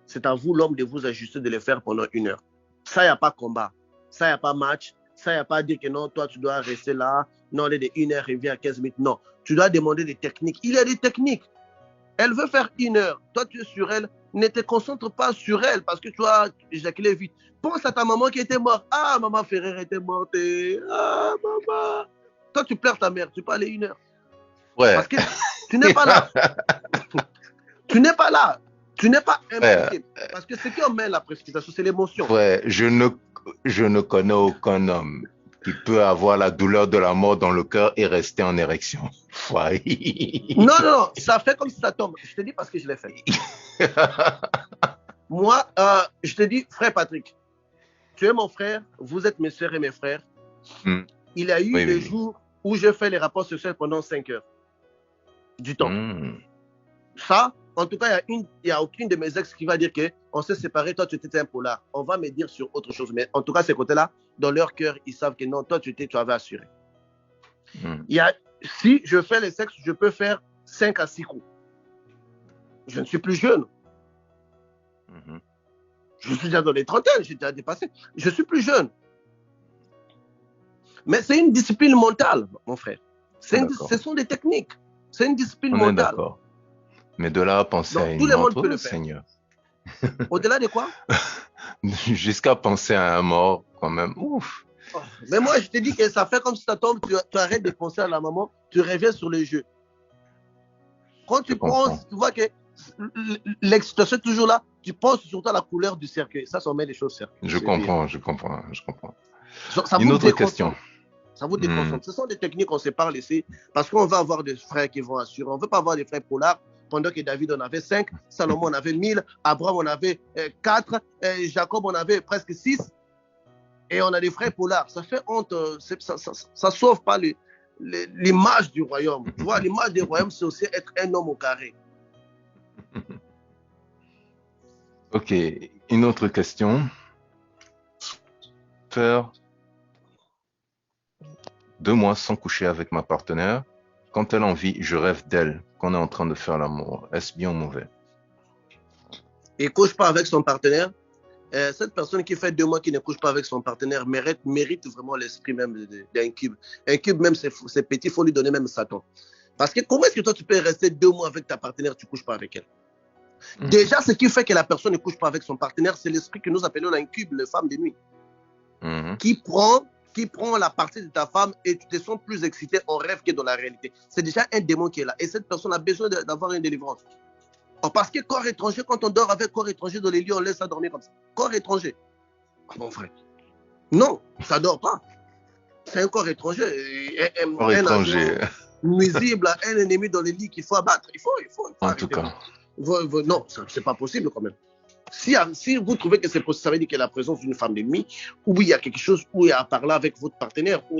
Speaker 2: c'est à vous, l'homme, de vous ajuster de les faire pendant 1 heure. Ça, il n'y a pas combat. Ça, il n'y a pas match. Ça, il n'y a pas dire que non, toi, tu dois rester là. Non, elle est de 1 heure, elle vient à 15 minutes. Non, tu dois demander des techniques. Il y a des techniques. Elle veut faire 1 heure. Toi, tu es sur elle. Ne te concentre pas sur elle parce que tu as éjaculé vite. Pense à ta maman qui était morte. Ah, maman Ferrer était morte. Ah, maman. Toi, tu pleures ta mère. Tu peux aller 1 heure.
Speaker 1: Ouais.
Speaker 2: Parce que tu n'es pas là. Tu n'es pas là. Tu n'es pas impliqué. Parce que ce qui emmène la précipitation, c'est l'émotion.
Speaker 1: Ouais, je ne connais aucun homme qui peut avoir la douleur de la mort dans le cœur et rester en érection. Ouais.
Speaker 2: Non, ça fait comme si ça tombe. Je te dis parce que je l'ai fait. Moi, je te dis, frère Patrick, tu es mon frère, vous êtes mes soeurs et mes frères. Il y a eu des jours où je fais les rapports sexuels pendant 5 heures du temps. Ça, en tout cas, il n'y a aucune de mes ex qui va dire qu'on s'est séparés, toi tu étais un polar. On va me dire sur autre chose. Mais en tout cas, ces côtés-là, dans leur cœur, ils savent que non, toi tu avais assuré. Si je fais les sexes, je peux faire 5 à 6 coups. Je ne suis plus jeune. Je suis déjà dans les trentaines, j'ai déjà dépassé. Je suis plus jeune. Mais c'est une discipline mentale, mon frère. Ce sont des techniques. C'est une discipline mentale.
Speaker 1: D'accord. Mais de là à penser à une mort, Seigneur.
Speaker 2: Au-delà de quoi?
Speaker 1: Jusqu'à penser à un mort, quand même. Ouf.
Speaker 2: Mais moi, je te dis que ça fait comme si ça tombe, tu arrêtes de penser à la maman, tu reviens sur le jeu. Quand tu penses, tu vois que l'excitation est toujours là, tu penses surtout à la couleur du cercueil. Ça met les choses cercueil.
Speaker 1: Je comprends.
Speaker 2: Ça
Speaker 1: une autre question.
Speaker 2: Ça vous déconcentre. Ce sont des techniques qu'on se parle ici, parce qu'on va avoir des frères qui vont assurer. On ne veut pas avoir des frères polars. Pendant que David en avait 5, Salomon en avait 1000, Abraham en avait 4, Jacob en avait presque 6. Et on a des frères polars. Ça fait honte. Ça ne sauve pas l'image du royaume. Tu vois, l'image du royaume, c'est aussi être un homme au carré.
Speaker 1: Ok, une autre question. Faire 2 mois sans coucher avec ma partenaire. Quand elle en vit, je rêve d'elle, qu'on est en train de faire l'amour. Est-ce bien ou mauvais?
Speaker 2: Il ne couche pas avec son partenaire. Cette personne qui fait 2 mois qui ne couche pas avec son partenaire mérite vraiment l'esprit même d'un cube. Un cube, même, c'est petit, il faut lui donner même Satan. Parce que comment est-ce que toi, tu peux rester 2 mois avec ta partenaire, tu ne couches pas avec elle? Déjà, ce qui fait que la personne ne couche pas avec son partenaire, c'est l'esprit que nous appelons l'incube, la femme de nuit, qui prend la partie de ta femme et tu te sens plus excité en rêve que dans la réalité. C'est déjà un démon qui est là. Et cette personne a besoin d'avoir une délivrance. Parce que corps étranger, quand on dort avec corps étranger dans les lits, on laisse ça dormir comme ça. Corps étranger. Ah, mon frère. Non, ça ne dort pas. C'est un corps étranger.
Speaker 1: Corps étranger.
Speaker 2: Nuisible à un ennemi dans les lits qu'il faut abattre. Il faut
Speaker 1: en tout cas.
Speaker 2: Non, ce n'est pas possible quand même. Si vous trouvez que c'est possible, ça veut dire qu'il y a la présence d'une femme ennemie, ou il y a quelque chose où il y a à parler avec votre partenaire, ou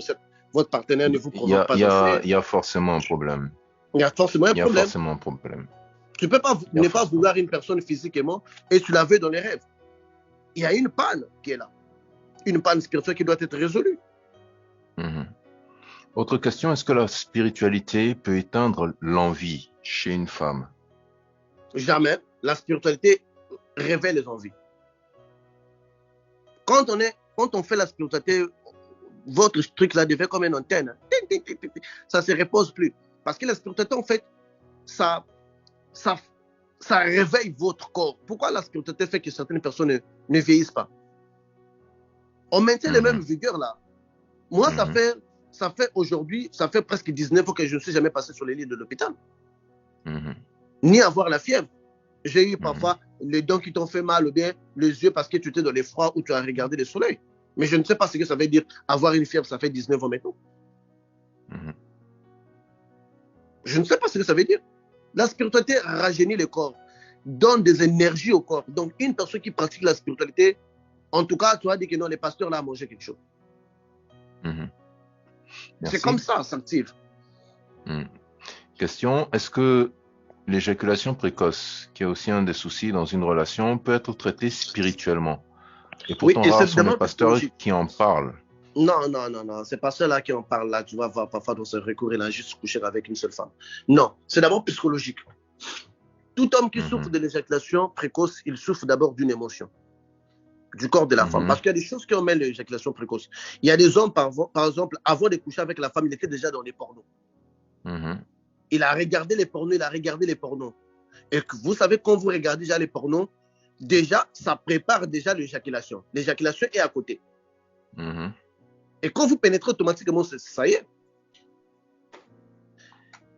Speaker 2: votre partenaire ne vous provoque pas assez.
Speaker 1: Il y a forcément un problème.
Speaker 2: Il y a forcément un
Speaker 1: Il y a
Speaker 2: problème.
Speaker 1: forcément un problème.
Speaker 2: Tu ne peux pas ne pas vouloir une personne physiquement et tu la veux dans les rêves. Il y a une panne qui est là. Une panne spirituelle qui doit être résolue.
Speaker 1: Autre question, est-ce que la spiritualité peut éteindre l'envie chez une femme?
Speaker 2: Jamais. La spiritualité révèle les envies. Quand on fait la spiritualité, votre truc là devient comme une antenne. Ça ne se repose plus. Parce que la spiritualité, en fait, ça réveille votre corps. Pourquoi la spiritualité fait que certaines personnes ne vieillissent pas? On maintient les mêmes vigueurs là. Moi, ça fait aujourd'hui, ça fait presque 19 ans que je ne suis jamais passé sur les lits de l'hôpital. Ni avoir la fièvre. J'ai eu parfois les dents qui t'ont fait mal ou bien les yeux parce que tu étais dans les froids ou tu as regardé le soleil. Mais je ne sais pas ce que ça veut dire avoir une fièvre, ça fait 19 ans maintenant. Je ne sais pas ce que ça veut dire. La spiritualité rajeunit le corps, donne des énergies au corps. Donc, une personne qui pratique la spiritualité, en tout cas, tu as dit que non, les pasteurs là ont mangé quelque chose. C'est comme ça s'active.
Speaker 1: Question, est-ce que l'éjaculation précoce, qui est aussi un des soucis dans une relation, peut être traitée spirituellement? Et pourtant, rares sont les pasteurs qui en parlent.
Speaker 2: Non, c'est pas ceux-là qui en parlent là. Tu vas voir parfois dans ce recours, il a juste couché avec une seule femme. Non, c'est d'abord psychologique. Tout homme qui souffre de l'éjaculation précoce, il souffre d'abord d'une émotion du corps de la femme. Parce qu'il y a des choses qui emmènent l'éjaculation précoce. Il y a des hommes, par exemple, avant de coucher avec la femme, il était déjà dans les pornos. Il a regardé les pornos, Et que vous savez, quand vous regardez déjà les pornos, déjà, ça prépare déjà l'éjaculation. L'éjaculation est à côté. Et quand vous pénétrez automatiquement, ça y est.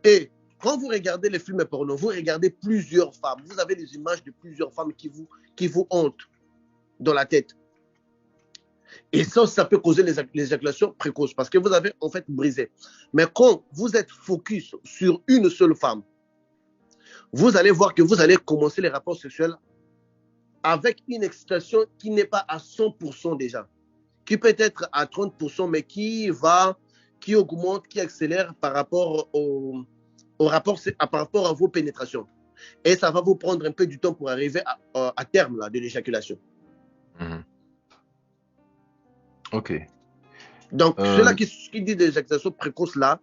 Speaker 2: Et quand vous regardez les films porno, vous regardez plusieurs femmes. Vous avez des images de plusieurs femmes qui vous hantent dans la tête. Et ça peut causer l'éjaculation précoce parce que vous avez en fait brisé. Mais quand vous êtes focus sur une seule femme, vous allez voir que vous allez commencer les rapports sexuels avec une excitation qui n'est pas à 100% déjà, qui peut être à 30%, mais qui augmente, qui accélère par rapport par rapport à vos pénétrations. Et ça va vous prendre un peu du temps pour arriver à terme là, de l'éjaculation.
Speaker 1: Ok.
Speaker 2: Donc, ceux-là qui disent des éjaculations précoces là,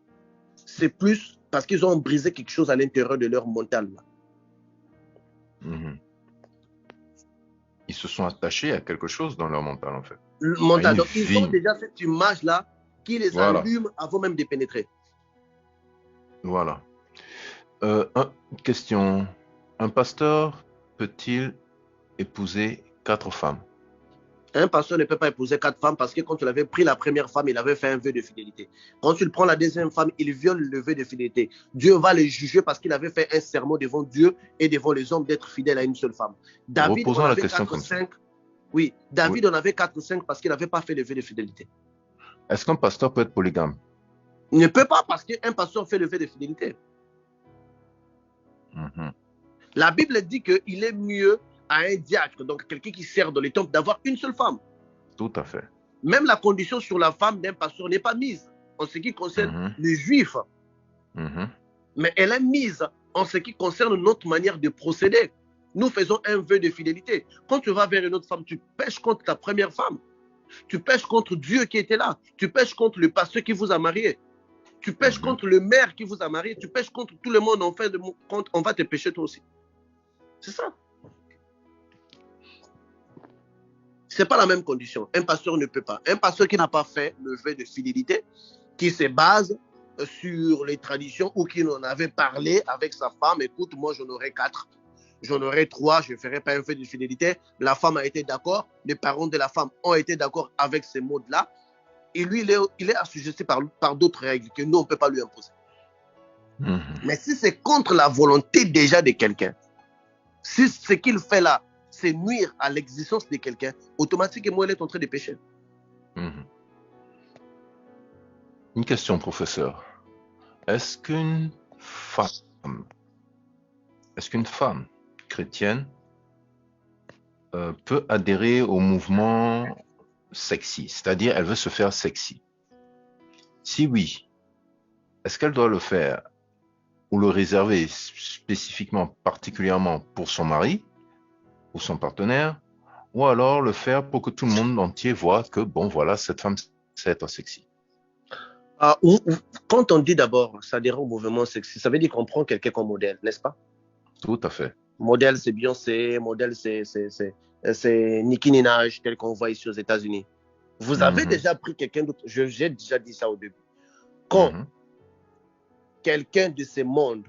Speaker 2: c'est plus parce qu'ils ont brisé quelque chose à l'intérieur de leur mental là.
Speaker 1: Ils se sont attachés à quelque chose dans leur mental, en fait.
Speaker 2: Le mental. Donc, ils ont déjà cette image-là qui les allume avant même de pénétrer.
Speaker 1: Voilà. Question. Un pasteur peut-il épouser 4 femmes?
Speaker 2: Un pasteur ne peut pas épouser 4 femmes parce que quand il avait pris la première femme, il avait fait un vœu de fidélité. Quand il prend la deuxième femme, il viole le vœu de fidélité. Dieu va le juger parce qu'il avait fait un serment devant Dieu et devant les hommes d'être fidèle à une seule femme. David en avait 4 ou 5. Oui, David en avait 4 ou 5 parce qu'il n'avait pas fait le vœu de fidélité.
Speaker 1: Est-ce qu'un pasteur peut être polygame?
Speaker 2: Il ne peut pas parce qu'un pasteur fait le vœu de fidélité. La Bible dit qu'il est mieux à un diacre, donc quelqu'un qui sert dans les temples, d'avoir une seule femme.
Speaker 1: Tout à fait.
Speaker 2: Même la condition sur la femme d'un pasteur n'est pas mise en ce qui concerne les juifs. Mais elle est mise en ce qui concerne notre manière de procéder. Nous faisons un vœu de fidélité. Quand tu vas vers une autre femme, tu pèches contre ta première femme. Tu pèches contre Dieu qui était là. Tu pèches contre le pasteur qui vous a marié. Tu pèches contre le maire qui vous a marié. Tu pèches contre tout le monde. En fin de compte, on va te pécher toi aussi. C'est ça. Ce n'est pas la même condition. Un pasteur ne peut pas. Un pasteur qui n'a pas fait le vœu de fidélité, qui se base sur les traditions ou qui en avait parlé avec sa femme, écoute, moi j'en aurai 4, j'en aurai 3, je ne ferai pas un vœu de fidélité. La femme a été d'accord, les parents de la femme ont été d'accord avec ces mots-là. Et lui, il est assujetti par d'autres règles que nous, on ne peut pas lui imposer. Mais si c'est contre la volonté déjà de quelqu'un, si ce qu'il fait là, c'est nuire à l'existence de quelqu'un, automatiquement, il est en train de pécher.
Speaker 1: Une question, professeur. Est-ce qu'une femme chrétienne peut adhérer au mouvement sexy, c'est-à-dire elle veut se faire sexy. Si oui, est-ce qu'elle doit le faire ou le réserver spécifiquement, particulièrement pour son mari ou son partenaire, ou alors le faire pour que tout le monde entier voit que, bon, voilà, cette femme, c'est être sexy.
Speaker 2: Quand on dit d'abord s'adhérer au mouvement sexy, ça veut dire qu'on prend quelqu'un comme modèle, n'est-ce pas?
Speaker 1: Tout à fait.
Speaker 2: Modèle, c'est Beyoncé, modèle, c'est Nicki Minaj, tel qu'on voit ici aux États-Unis. Vous avez déjà pris quelqu'un d'autre, j'ai déjà dit ça au début. Quand quelqu'un de ce monde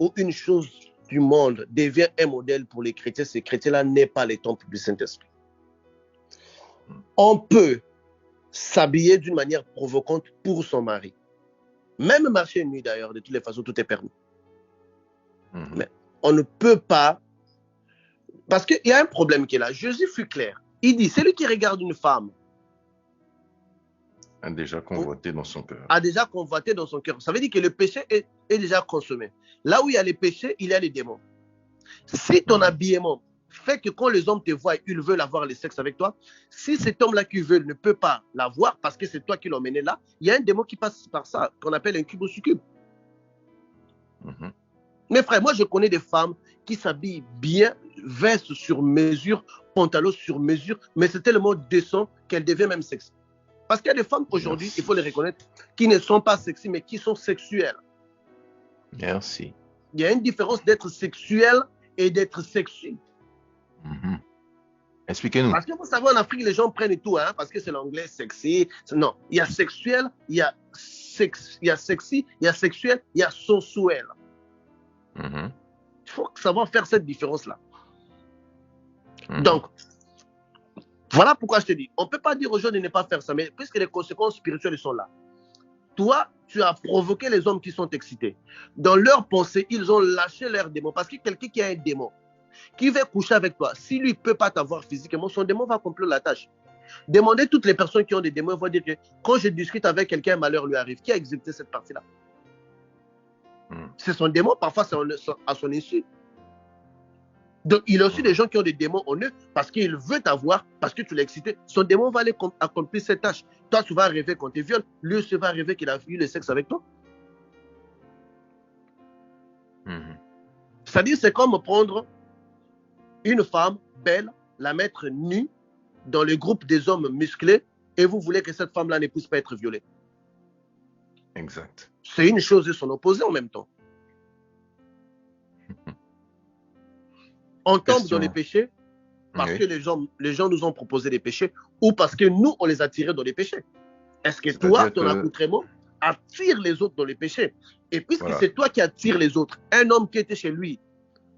Speaker 2: ou une chose du monde devient un modèle pour les chrétiens, ces chrétiens-là n'est pas les temples du Saint-Esprit. On peut s'habiller d'une manière provocante pour son mari. Même marcher nuit d'ailleurs, de toutes les façons, tout est permis. Mais on ne peut pas, parce qu'il y a un problème qui est là. Jésus fut clair. Il dit, celui qui regarde une femme
Speaker 1: a déjà convoité dans son cœur.
Speaker 2: A déjà convoité dans son cœur. Ça veut dire que le péché est déjà consommé. Là où il y a les péchés, il y a les démons. Si ton habillement fait que quand les hommes te voient, ils veulent avoir le sexe avec toi, si cet homme-là qui veut ne peut pas l'avoir parce que c'est toi qui l'as emmené là, il y a un démon qui passe par ça, qu'on appelle un cube au succube. Mes frères, moi je connais des femmes qui s'habillent bien, vestes sur mesure, pantalons sur mesure, mais c'est tellement décent qu'elles deviennent même sexy. Parce qu'il y a des femmes aujourd'hui, il faut les reconnaître, qui ne sont pas sexy, mais qui sont sexuelles.
Speaker 1: Merci.
Speaker 2: Il y a une différence d'être sexuel et d'être sexy.
Speaker 1: Expliquez-nous.
Speaker 2: Parce que vous savez, en Afrique, les gens prennent tout, hein, parce que c'est l'anglais sexy. Non, il y a sexuel, il y a sexy, il y a sexuel, il y a sensuel. Il faut savoir faire cette différence-là. Donc, voilà pourquoi je te dis, on ne peut pas dire aux gens de ne pas faire ça, mais puisque les conséquences spirituelles sont là. Toi, tu as provoqué les hommes qui sont excités. Dans leur pensée, ils ont lâché leur démon. Parce que quelqu'un qui a un démon, qui veut coucher avec toi, si lui ne peut pas t'avoir physiquement, son démon va accomplir la tâche. Demandez toutes les personnes qui ont des démons, ils vont dire que quand je discute avec quelqu'un, un malheur lui arrive. Qui a exécuté cette partie-là? C'est son démon, parfois c'est à son insu. Donc, il y a aussi des gens qui ont des démons en eux parce qu'il veut t'avoir, parce que tu l'as excité. Son démon va aller accomplir cette tâche. Toi, tu vas rêver qu'on te viole. Lui aussi va rêver qu'il a eu le sexe avec toi. C'est-à-dire, c'est comme prendre une femme belle, la mettre nue dans le groupe des hommes musclés et vous voulez que cette femme-là ne puisse pas être violée.
Speaker 1: Exact.
Speaker 2: C'est une chose et son opposé en même temps. On tombe dans les péchés parce que les gens nous ont proposé des péchés ou parce que nous, on les a tirés dans les péchés. Est-ce que toi, ton accoutrement attire les autres dans les péchés? Et puisque c'est toi qui attires les autres, un homme qui était chez lui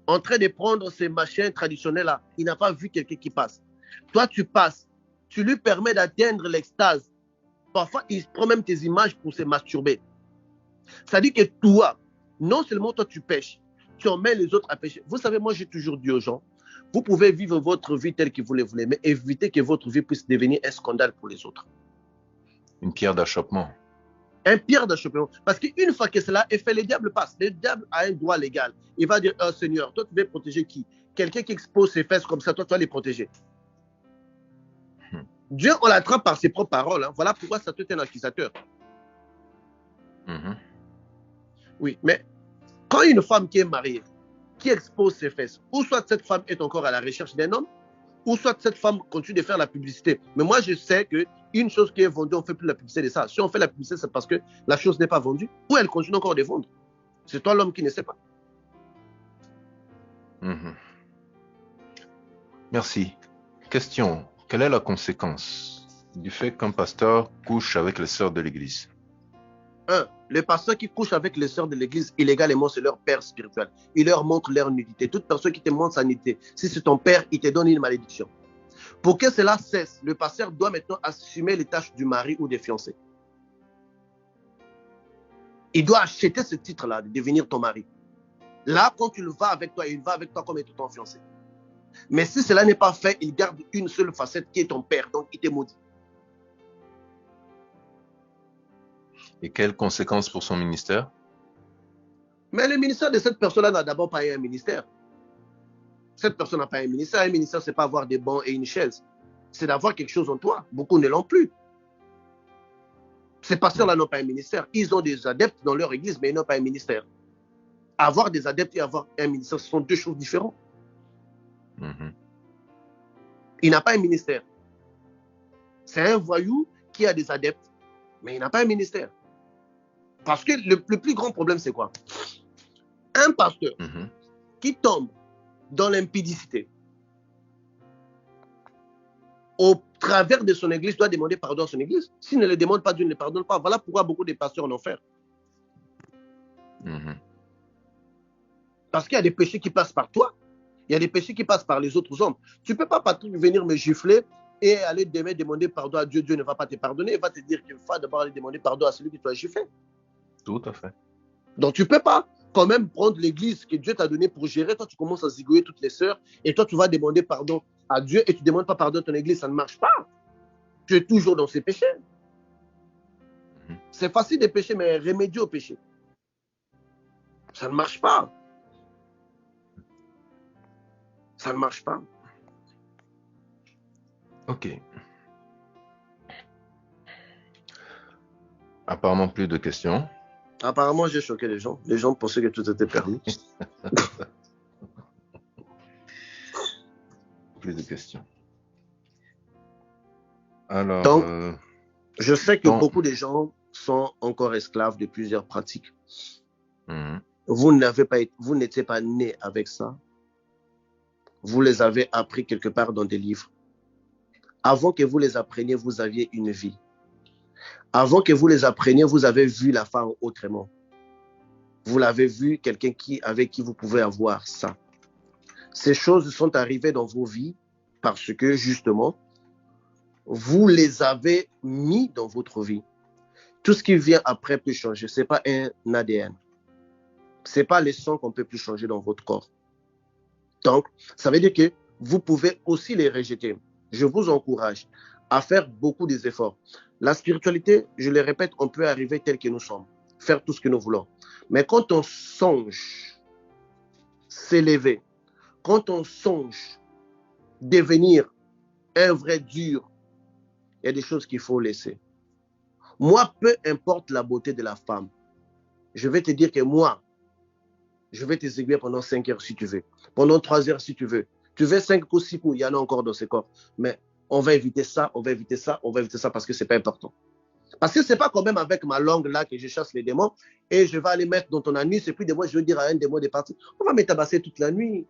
Speaker 2: en train de prendre ces machins traditionnels-là, il n'a pas vu quelqu'un qui passe. Toi, tu passes, tu lui permets d'atteindre l'extase. Parfois, il prend même tes images pour se masturber. Ça dit que toi, non seulement toi tu pêches, tu emmènes les autres à pêcher. Vous savez, moi j'ai toujours dit aux gens, vous pouvez vivre votre vie telle que vous le voulez, mais évitez que votre vie puisse devenir un scandale pour les autres.
Speaker 1: Une pierre d'achoppement.
Speaker 2: Un pierre d'achoppement. Parce qu'une fois que cela est fait, le diable passe. Le diable a un droit légal. Il va dire, oh Seigneur, toi tu veux protéger qui? Quelqu'un qui expose ses fesses comme ça, toi tu vas les protéger. Dieu, on l'attrape par ses propres paroles. Hein. Voilà pourquoi ça te est un accusateur. Oui, mais quand une femme qui est mariée, qui expose ses fesses, ou soit cette femme est encore à la recherche d'un homme, ou soit cette femme continue de faire la publicité. Mais moi, je sais qu'une chose qui est vendue, on ne fait plus la publicité de ça. Si on fait la publicité, c'est parce que la chose n'est pas vendue, ou elle continue encore de vendre. C'est toi l'homme qui ne sait pas.
Speaker 1: Merci. Question. Quelle est la conséquence du fait qu'un pasteur couche avec les sœurs de l'Église?
Speaker 2: Les pasteurs qui couchent avec les sœurs de l'Église, illégalement, c'est leur père spirituel. Il leur montre leur nudité. Toute personne qui te montre sa nudité, si c'est ton père, il te donne une malédiction. Pour que cela cesse, le pasteur doit maintenant assumer les tâches du mari ou des fiancés. Il doit acheter ce titre-là de devenir ton mari. Là, quand tu le vas avec toi, il va avec toi comme étant ton fiancé. Mais si cela n'est pas fait, il garde une seule facette qui est ton père, donc il te maudit.
Speaker 1: Et quelles conséquences pour son ministère?
Speaker 2: Mais le ministère de cette personne-là n'a d'abord pas eu un ministère. Cette personne n'a pas un ministère. Un ministère, ce n'est pas avoir des bancs et une chaise. C'est d'avoir quelque chose en toi. Beaucoup ne l'ont plus. Ces pasteurs-là n'ont pas un ministère. Ils ont des adeptes dans leur église, mais ils n'ont pas un ministère. Avoir des adeptes et avoir un ministère, ce sont deux choses différentes. Il n'a pas un ministère. C'est un voyou qui a des adeptes, mais il n'a pas un ministère. Parce que le plus grand problème, c'est quoi? Un pasteur qui tombe dans l'impudicité, au travers de son église, doit demander pardon à son église. S'il ne le demande pas, Dieu ne le pardonne pas. Voilà pourquoi beaucoup de pasteurs en enfer. Parce qu'il y a des péchés qui passent par toi. Il y a des péchés qui passent par les autres hommes. Tu ne peux pas, Patrick, venir me gifler et aller demain demander pardon à Dieu. Dieu ne va pas te pardonner. Il va te dire qu'il faut d'abord aller demander pardon à celui qui t'a giflé.
Speaker 1: Tout à fait.
Speaker 2: Donc, tu ne peux pas quand même prendre l'église que Dieu t'a donnée pour gérer. Toi, tu commences à zigouiller toutes les sœurs et toi, tu vas demander pardon à Dieu et tu ne demandes pas pardon à ton église. Ça ne marche pas. Tu es toujours dans ces péchés. C'est facile de pécher, mais remédier au péché. Ça ne marche pas. Ça ne marche pas.
Speaker 1: Ok. Apparemment, plus de questions.
Speaker 2: Apparemment, j'ai choqué les gens. Les gens pensaient que tout était permis.
Speaker 1: Plus de questions. Alors,
Speaker 2: donc, je sais que beaucoup de gens sont encore esclaves de plusieurs pratiques. Vous n'étiez pas né avec ça. Vous les avez appris quelque part dans des livres. Avant que vous les appreniez, vous aviez une vie. Avant que vous les appreniez, vous avez vu la femme autrement. Vous l'avez vu, quelqu'un avec qui vous pouvez avoir ça. Ces choses sont arrivées dans vos vies parce que, justement, vous les avez mis dans votre vie. Tout ce qui vient après peut changer. Ce n'est pas un ADN. Ce n'est pas les sons qu'on ne peut plus changer dans votre corps. Donc, ça veut dire que vous pouvez aussi les rejeter. Je vous encourage à faire beaucoup d'efforts. La spiritualité, je le répète, on peut arriver tel que nous sommes, faire tout ce que nous voulons. Mais quand on songe s'élever, quand on songe devenir un vrai dur, il y a des choses qu'il faut laisser. Moi, peu importe la beauté de la femme, je vais te dire que moi, je vais t'exécuter pendant 5 heures si tu veux, pendant 3 heures si tu veux. Tu veux 5 coups, 6 coups, il y en a encore dans ce corps. Mais on va éviter ça, on va éviter ça, on va éviter ça parce que ce n'est pas important. Parce que ce n'est pas quand même avec ma langue là que je chasse les démons et je vais aller mettre dans ton anus et puis des mois, je vais dire à un démon de partir. On va me tabasser toute la nuit.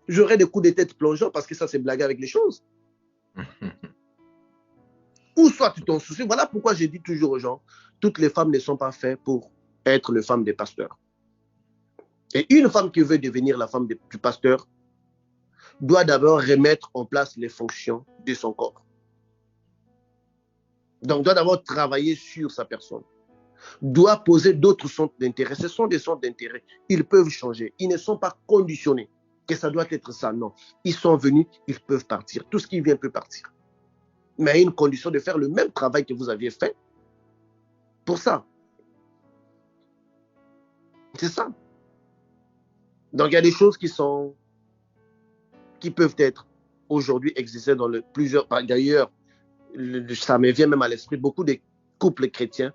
Speaker 2: J'aurai des coups de tête plongeants parce que ça, c'est blaguer avec les choses. Ou soit tu t'en soucies. Voilà pourquoi je dis toujours aux gens, toutes les femmes ne sont pas faites pour être les femmes des pasteurs. Et une femme qui veut devenir la femme du pasteur doit d'abord remettre en place les fonctions de son corps. Donc, doit d'abord travailler sur sa personne. Doit poser d'autres centres d'intérêt. Ce sont des centres d'intérêt. Ils peuvent changer. Ils ne sont pas conditionnés que ça doit être ça. Non. Ils sont venus, ils peuvent partir. Tout ce qui vient peut partir. Mais à une condition de faire le même travail que vous aviez fait pour ça. C'est ça. Donc, il y a des choses qui peuvent être aujourd'hui exister dans plusieurs... D'ailleurs, ça me vient même à l'esprit, beaucoup de couples chrétiens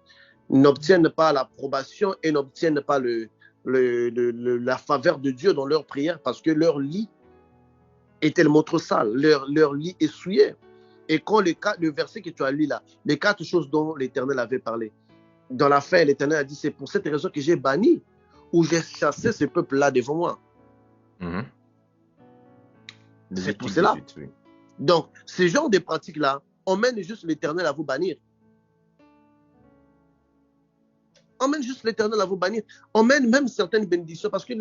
Speaker 2: n'obtiennent pas l'approbation et n'obtiennent pas la faveur de Dieu dans leur prière parce que leur lit est tellement trop sale, leur lit est souillé. Et quand le verset que tu as lu là, les 4 choses dont l'Éternel avait parlé, dans la fin, l'Éternel a dit, c'est pour cette raison que j'ai banni ou j'ai chassé ce peuple-là devant moi. C'est pour cela. Oui. Donc, ce genre de pratiques-là, emmène juste l'Éternel à vous bannir. Emmène juste l'Éternel à vous bannir. Emmène même certaines bénédictions, parce que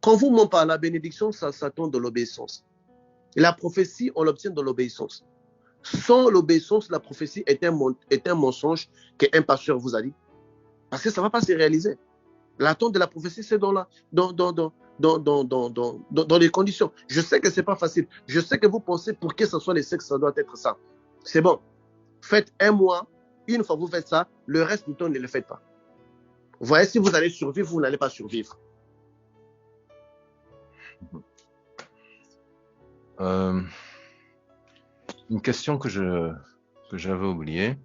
Speaker 2: quand vous ment par la bénédiction, ça tombe de l'obéissance. Et la prophétie, on l'obtient dans l'obéissance. Sans l'obéissance, la prophétie est un mensonge qu'un pasteur vous a dit. Parce que ça ne va pas se réaliser. L'attente de la prophétie, c'est dans les conditions. Je sais que ce n'est pas facile. Je sais que vous pensez pour que ce soit les sexes, ça doit être ça. C'est bon. Faites 1 mois. Une fois que vous faites ça, le reste du temps, ne le faites pas. Vous voyez, si vous allez survivre, vous n'allez pas survivre.
Speaker 1: Une question que j'avais oubliée.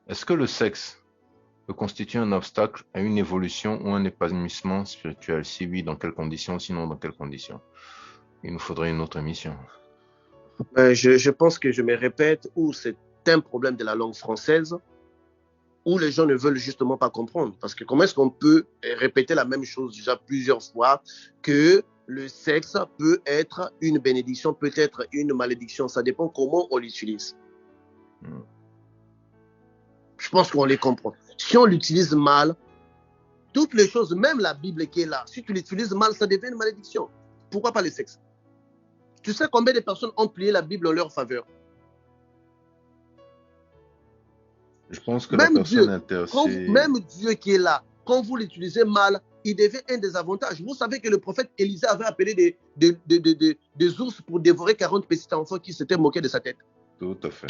Speaker 1: Est-ce que le sexe peut constituer un obstacle à une évolution ou un épanouissement spirituel? Si oui, dans quelles conditions? Sinon, dans quelles conditions? Il nous faudrait une autre émission.
Speaker 2: Je pense que je me répète, ou c'est un problème de la langue française, où les gens ne veulent justement pas comprendre. Parce que comment est-ce qu'on peut répéter la même chose déjà plusieurs fois, que le sexe peut être une bénédiction, peut être une malédiction. Ça dépend comment on l'utilise. Je pense qu'on les comprend. Si on l'utilise mal, toutes les choses, même la Bible qui est là, si tu l'utilises mal, ça devient une malédiction. Pourquoi pas le sexe? Tu sais combien de personnes ont plié la Bible en leur faveur?
Speaker 1: Je pense que même la personne intéressée...
Speaker 2: Même Dieu qui est là, quand vous l'utilisez mal, il devient un désavantage. Vous savez que le prophète Élisée avait appelé des ours pour dévorer 40 petits enfants qui s'étaient moqués de sa tête.
Speaker 1: Tout à fait.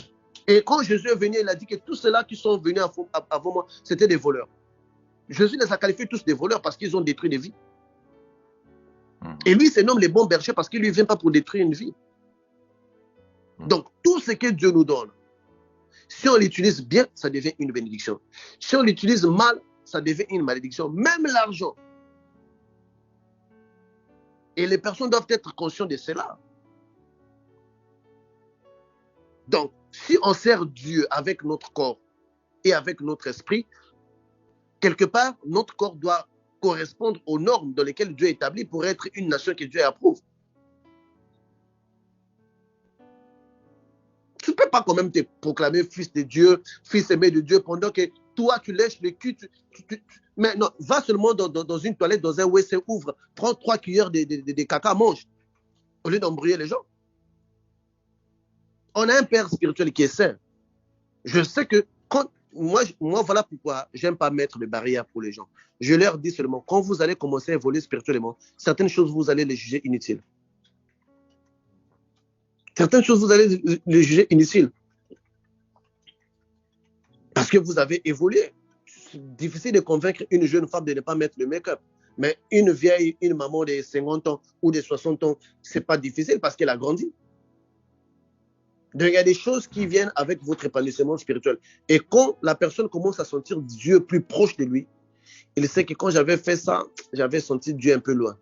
Speaker 2: Et quand Jésus est venu, il a dit que tous ceux-là qui sont venus avant moi, c'était des voleurs. Jésus les a qualifiés tous des voleurs parce qu'ils ont détruit des vies. Et lui, se nomme les bons bergers parce qu'il ne vient pas pour détruire une vie. Donc, tout ce que Dieu nous donne, si on l'utilise bien, ça devient une bénédiction. Si on l'utilise mal, ça devient une malédiction. Même l'argent. Et les personnes doivent être conscientes de cela. Donc, si on sert Dieu avec notre corps et avec notre esprit, quelque part, notre corps doit correspondre aux normes dans lesquelles Dieu établit pour être une nation que Dieu approuve. Tu ne peux pas quand même te proclamer fils de Dieu, fils aimé de Dieu, pendant que toi, tu lèches le cul. Mais non, va seulement dans une toilette, dans un WC, ouvre, prends 3 cuillères de caca, mange, au lieu d'embrouiller les gens. On a un père spirituel qui est saint. Je sais que moi, voilà pourquoi j'aime pas mettre de barrières pour les gens. Je leur dis seulement, quand vous allez commencer à évoluer spirituellement, certaines choses, vous allez les juger inutiles. Certaines choses, vous allez les juger inutiles. Parce que vous avez évolué. C'est difficile de convaincre une jeune femme de ne pas mettre le make-up. Mais une vieille, une maman de 50 ans ou de 60 ans, c'est pas difficile parce qu'elle a grandi. Donc, il y a des choses qui viennent avec votre épanouissement spirituel. Et quand la personne commence à sentir Dieu plus proche de lui, il sait que quand j'avais fait ça, j'avais senti Dieu un peu loin.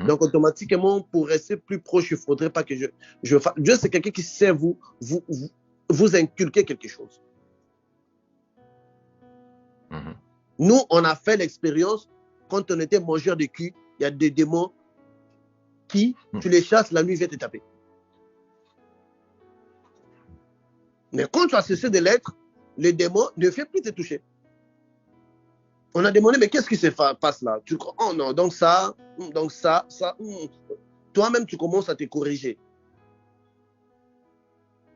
Speaker 2: Donc, automatiquement, pour rester plus proche, il ne faudrait pas que je fasse. Dieu, c'est quelqu'un qui sait vous inculquer quelque chose. Nous, on a fait l'expérience, quand on était mangeur de cul, il y a des démons qui, tu les chasses, la nuit, viennent te taper. Mais quand tu as cessé de l'être, les démons ne viennent plus te toucher. On a demandé, mais qu'est-ce qui se passe là? Tu crois, oh non, donc ça. Toi-même, tu commences à te corriger.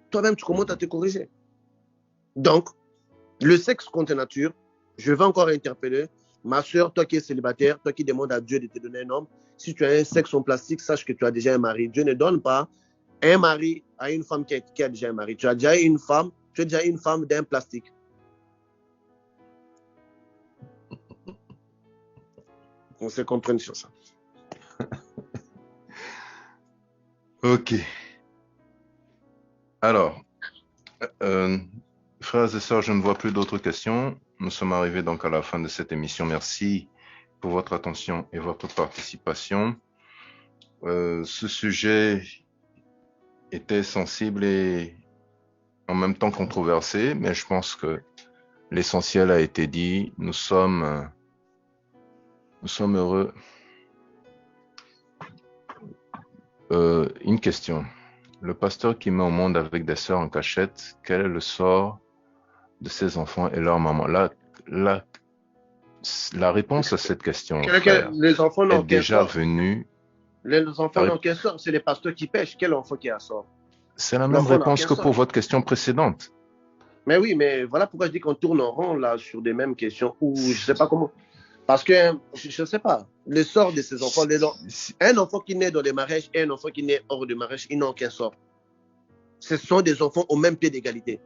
Speaker 2: Toi-même, tu commences à te corriger. Donc, le sexe contre nature, je vais encore interpeller ma soeur, toi qui es célibataire, toi qui demandes à Dieu de te donner un homme. Si tu as un sexe en plastique, sache que tu as déjà un mari. Dieu ne donne pas un mari à une femme qui a déjà un mari. Tu as déjà une femme d'un plastique. On se comprenne sur ça.
Speaker 1: Ok. Alors, frères et sœurs, je ne vois plus d'autres questions. Nous sommes arrivés donc à la fin de cette émission. Merci pour votre attention et votre participation. Ce sujet était sensible et en même temps controversé, mais je pense que l'essentiel a été dit. Nous sommes heureux. Une question. Le pasteur qui met au monde avec des sœurs en cachette, quel est le sort de ces enfants et leur maman? La réponse à cette question, frère,
Speaker 2: les enfants
Speaker 1: est déjà venue.
Speaker 2: Les enfants n'ont qu'un sort, c'est les pasteurs qui pêchent. Quel enfant qui a sort?
Speaker 1: C'est la même réponse que pour votre question précédente.
Speaker 2: Mais oui, mais voilà pourquoi je dis qu'on tourne en rond là sur des mêmes questions ou je ne sais pas comment. Parce que, je ne sais pas, le sort de ces enfants, un enfant qui naît dans les mariages et un enfant qui naît hors de mariage, ils n'ont qu'un sort. Ce sont des enfants au même pied d'égalité.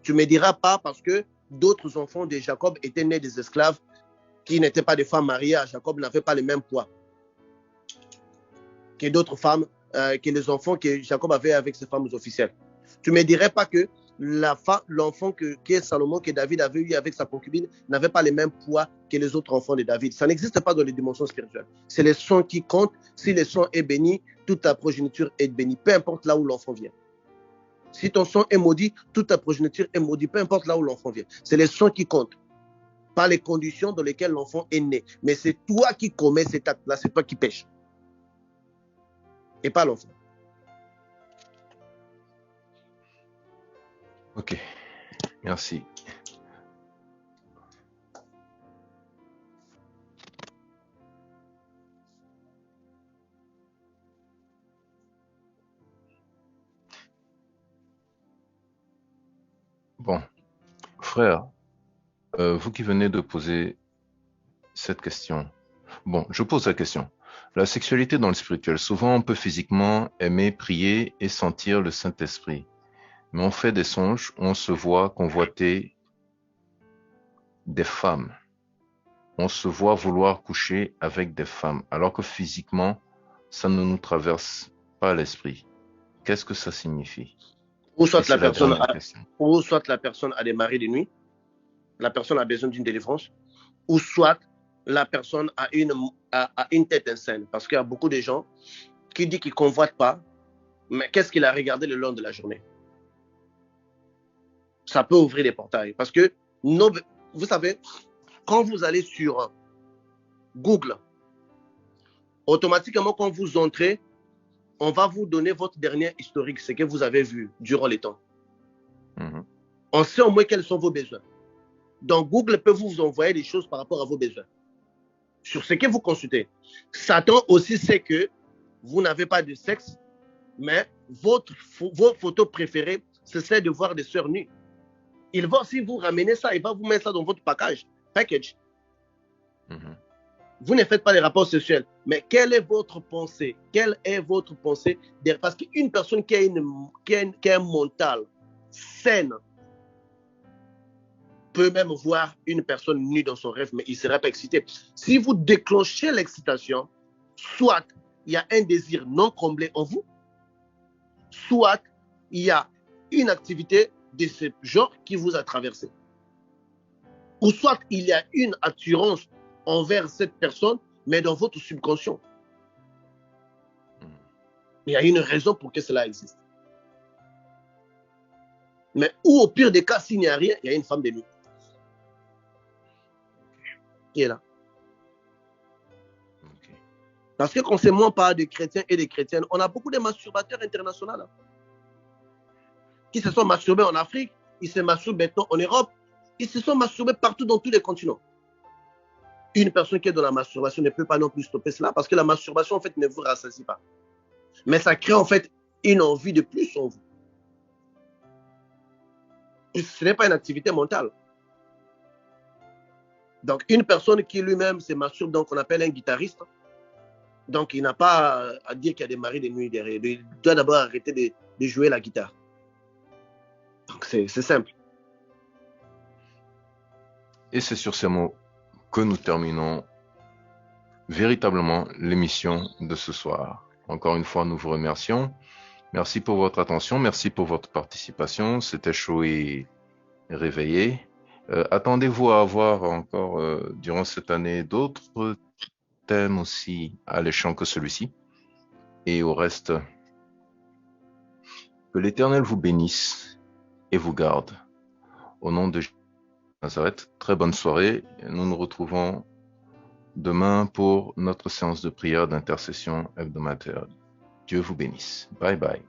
Speaker 2: Tu ne me diras pas parce que d'autres enfants de Jacob étaient nés des esclaves qui n'étaient pas des femmes mariées à Jacob, n'avaient pas le même poids que d'autres femmes que les enfants que Jacob avait avec ses femmes officielles. Tu ne me dirais pas que l'enfant qui est Salomon, que David avait eu avec sa concubine, n'avait pas les mêmes poids que les autres enfants de David. Ça n'existe pas dans les dimensions spirituelles. C'est le sang qui compte. Si le sang est béni, toute ta progéniture est bénie, peu importe là où l'enfant vient. Si ton sang est maudit, toute ta progéniture est maudite, peu importe là où l'enfant vient. C'est le sang qui compte, pas les conditions dans lesquelles l'enfant est né. Mais c'est toi qui commets cet acte-là, c'est toi qui pêches. Et pas l'enfant.
Speaker 1: Ok, merci. Bon, frère, vous qui venez de poser cette question. Bon, je pose la question. La sexualité dans le spirituel, souvent on peut physiquement aimer, prier et sentir le Saint-Esprit. Mais on fait des songes, on se voit convoiter des femmes. On se voit vouloir coucher avec des femmes, alors que physiquement, ça ne nous traverse pas l'esprit. Qu'est-ce que ça signifie?
Speaker 2: Ou soit la personne a des maris de nuit, la personne a besoin d'une délivrance, ou soit la personne a une tête insane. Parce qu'il y a beaucoup de gens qui disent qu'ils ne convoitent pas, mais qu'est-ce qu'il a regardé le long de la journée? Ça peut ouvrir des portails. Parce que, vous savez, quand vous allez sur Google, automatiquement, quand vous entrez, on va vous donner votre dernier historique, ce que vous avez vu durant les temps. On sait au moins quels sont vos besoins. Donc, Google peut vous envoyer des choses par rapport à vos besoins. Sur ce que vous consultez. Satan aussi sait que vous n'avez pas de sexe, mais vos photos préférées, c'est celle de voir des sœurs nues. Il va aussi vous ramener ça, il va vous mettre ça dans votre package. Vous ne faites pas les rapports sexuels, mais quelle est votre pensée? Quelle est votre pensée? Parce qu'une personne qui a un mental saine peut même voir une personne nue dans son rêve, mais il ne sera pas excité. Si vous déclenchez l'excitation, soit il y a un désir non comblé en vous, soit il y a une activité de ce genre qui vous a traversé. Ou soit il y a une attirance envers cette personne, mais dans votre subconscient. Il y a une raison pour que cela existe. Mais ou au pire des cas, s'il n'y a rien, il y a une femme de nuit qui est là. Parce que quand on ne se ment pas de chrétiens et de chrétiennes, on a beaucoup de masturbateurs internationaux là, qui se sont masturbés en Afrique, ils se masturbent maintenant en Europe, ils se sont masturbés partout dans tous les continents. Une personne qui est dans la masturbation ne peut pas non plus stopper cela, parce que la masturbation en fait ne vous rassasie pas. Mais ça crée en fait une envie de plus en vous. Ce n'est pas une activité mentale. Donc, une personne qui lui-même se masturbe, donc on appelle un guitariste, donc il n'a pas à dire qu'il y a des maris de nuit derrière. Il doit d'abord arrêter de jouer la guitare. Donc, c'est simple.
Speaker 1: Et c'est sur ces mots que nous terminons véritablement l'émission de ce soir. Encore une fois, nous vous remercions. Merci pour votre attention, merci pour votre participation. C'était chaud et réveillé. Attendez-vous à avoir encore durant cette année d'autres thèmes aussi alléchants que celui-ci. Et au reste, que l'Éternel vous bénisse et vous garde. Au nom de Nazareth, très bonne soirée. Nous nous retrouvons demain pour notre séance de prière d'intercession hebdomadaire. Dieu vous bénisse. Bye bye.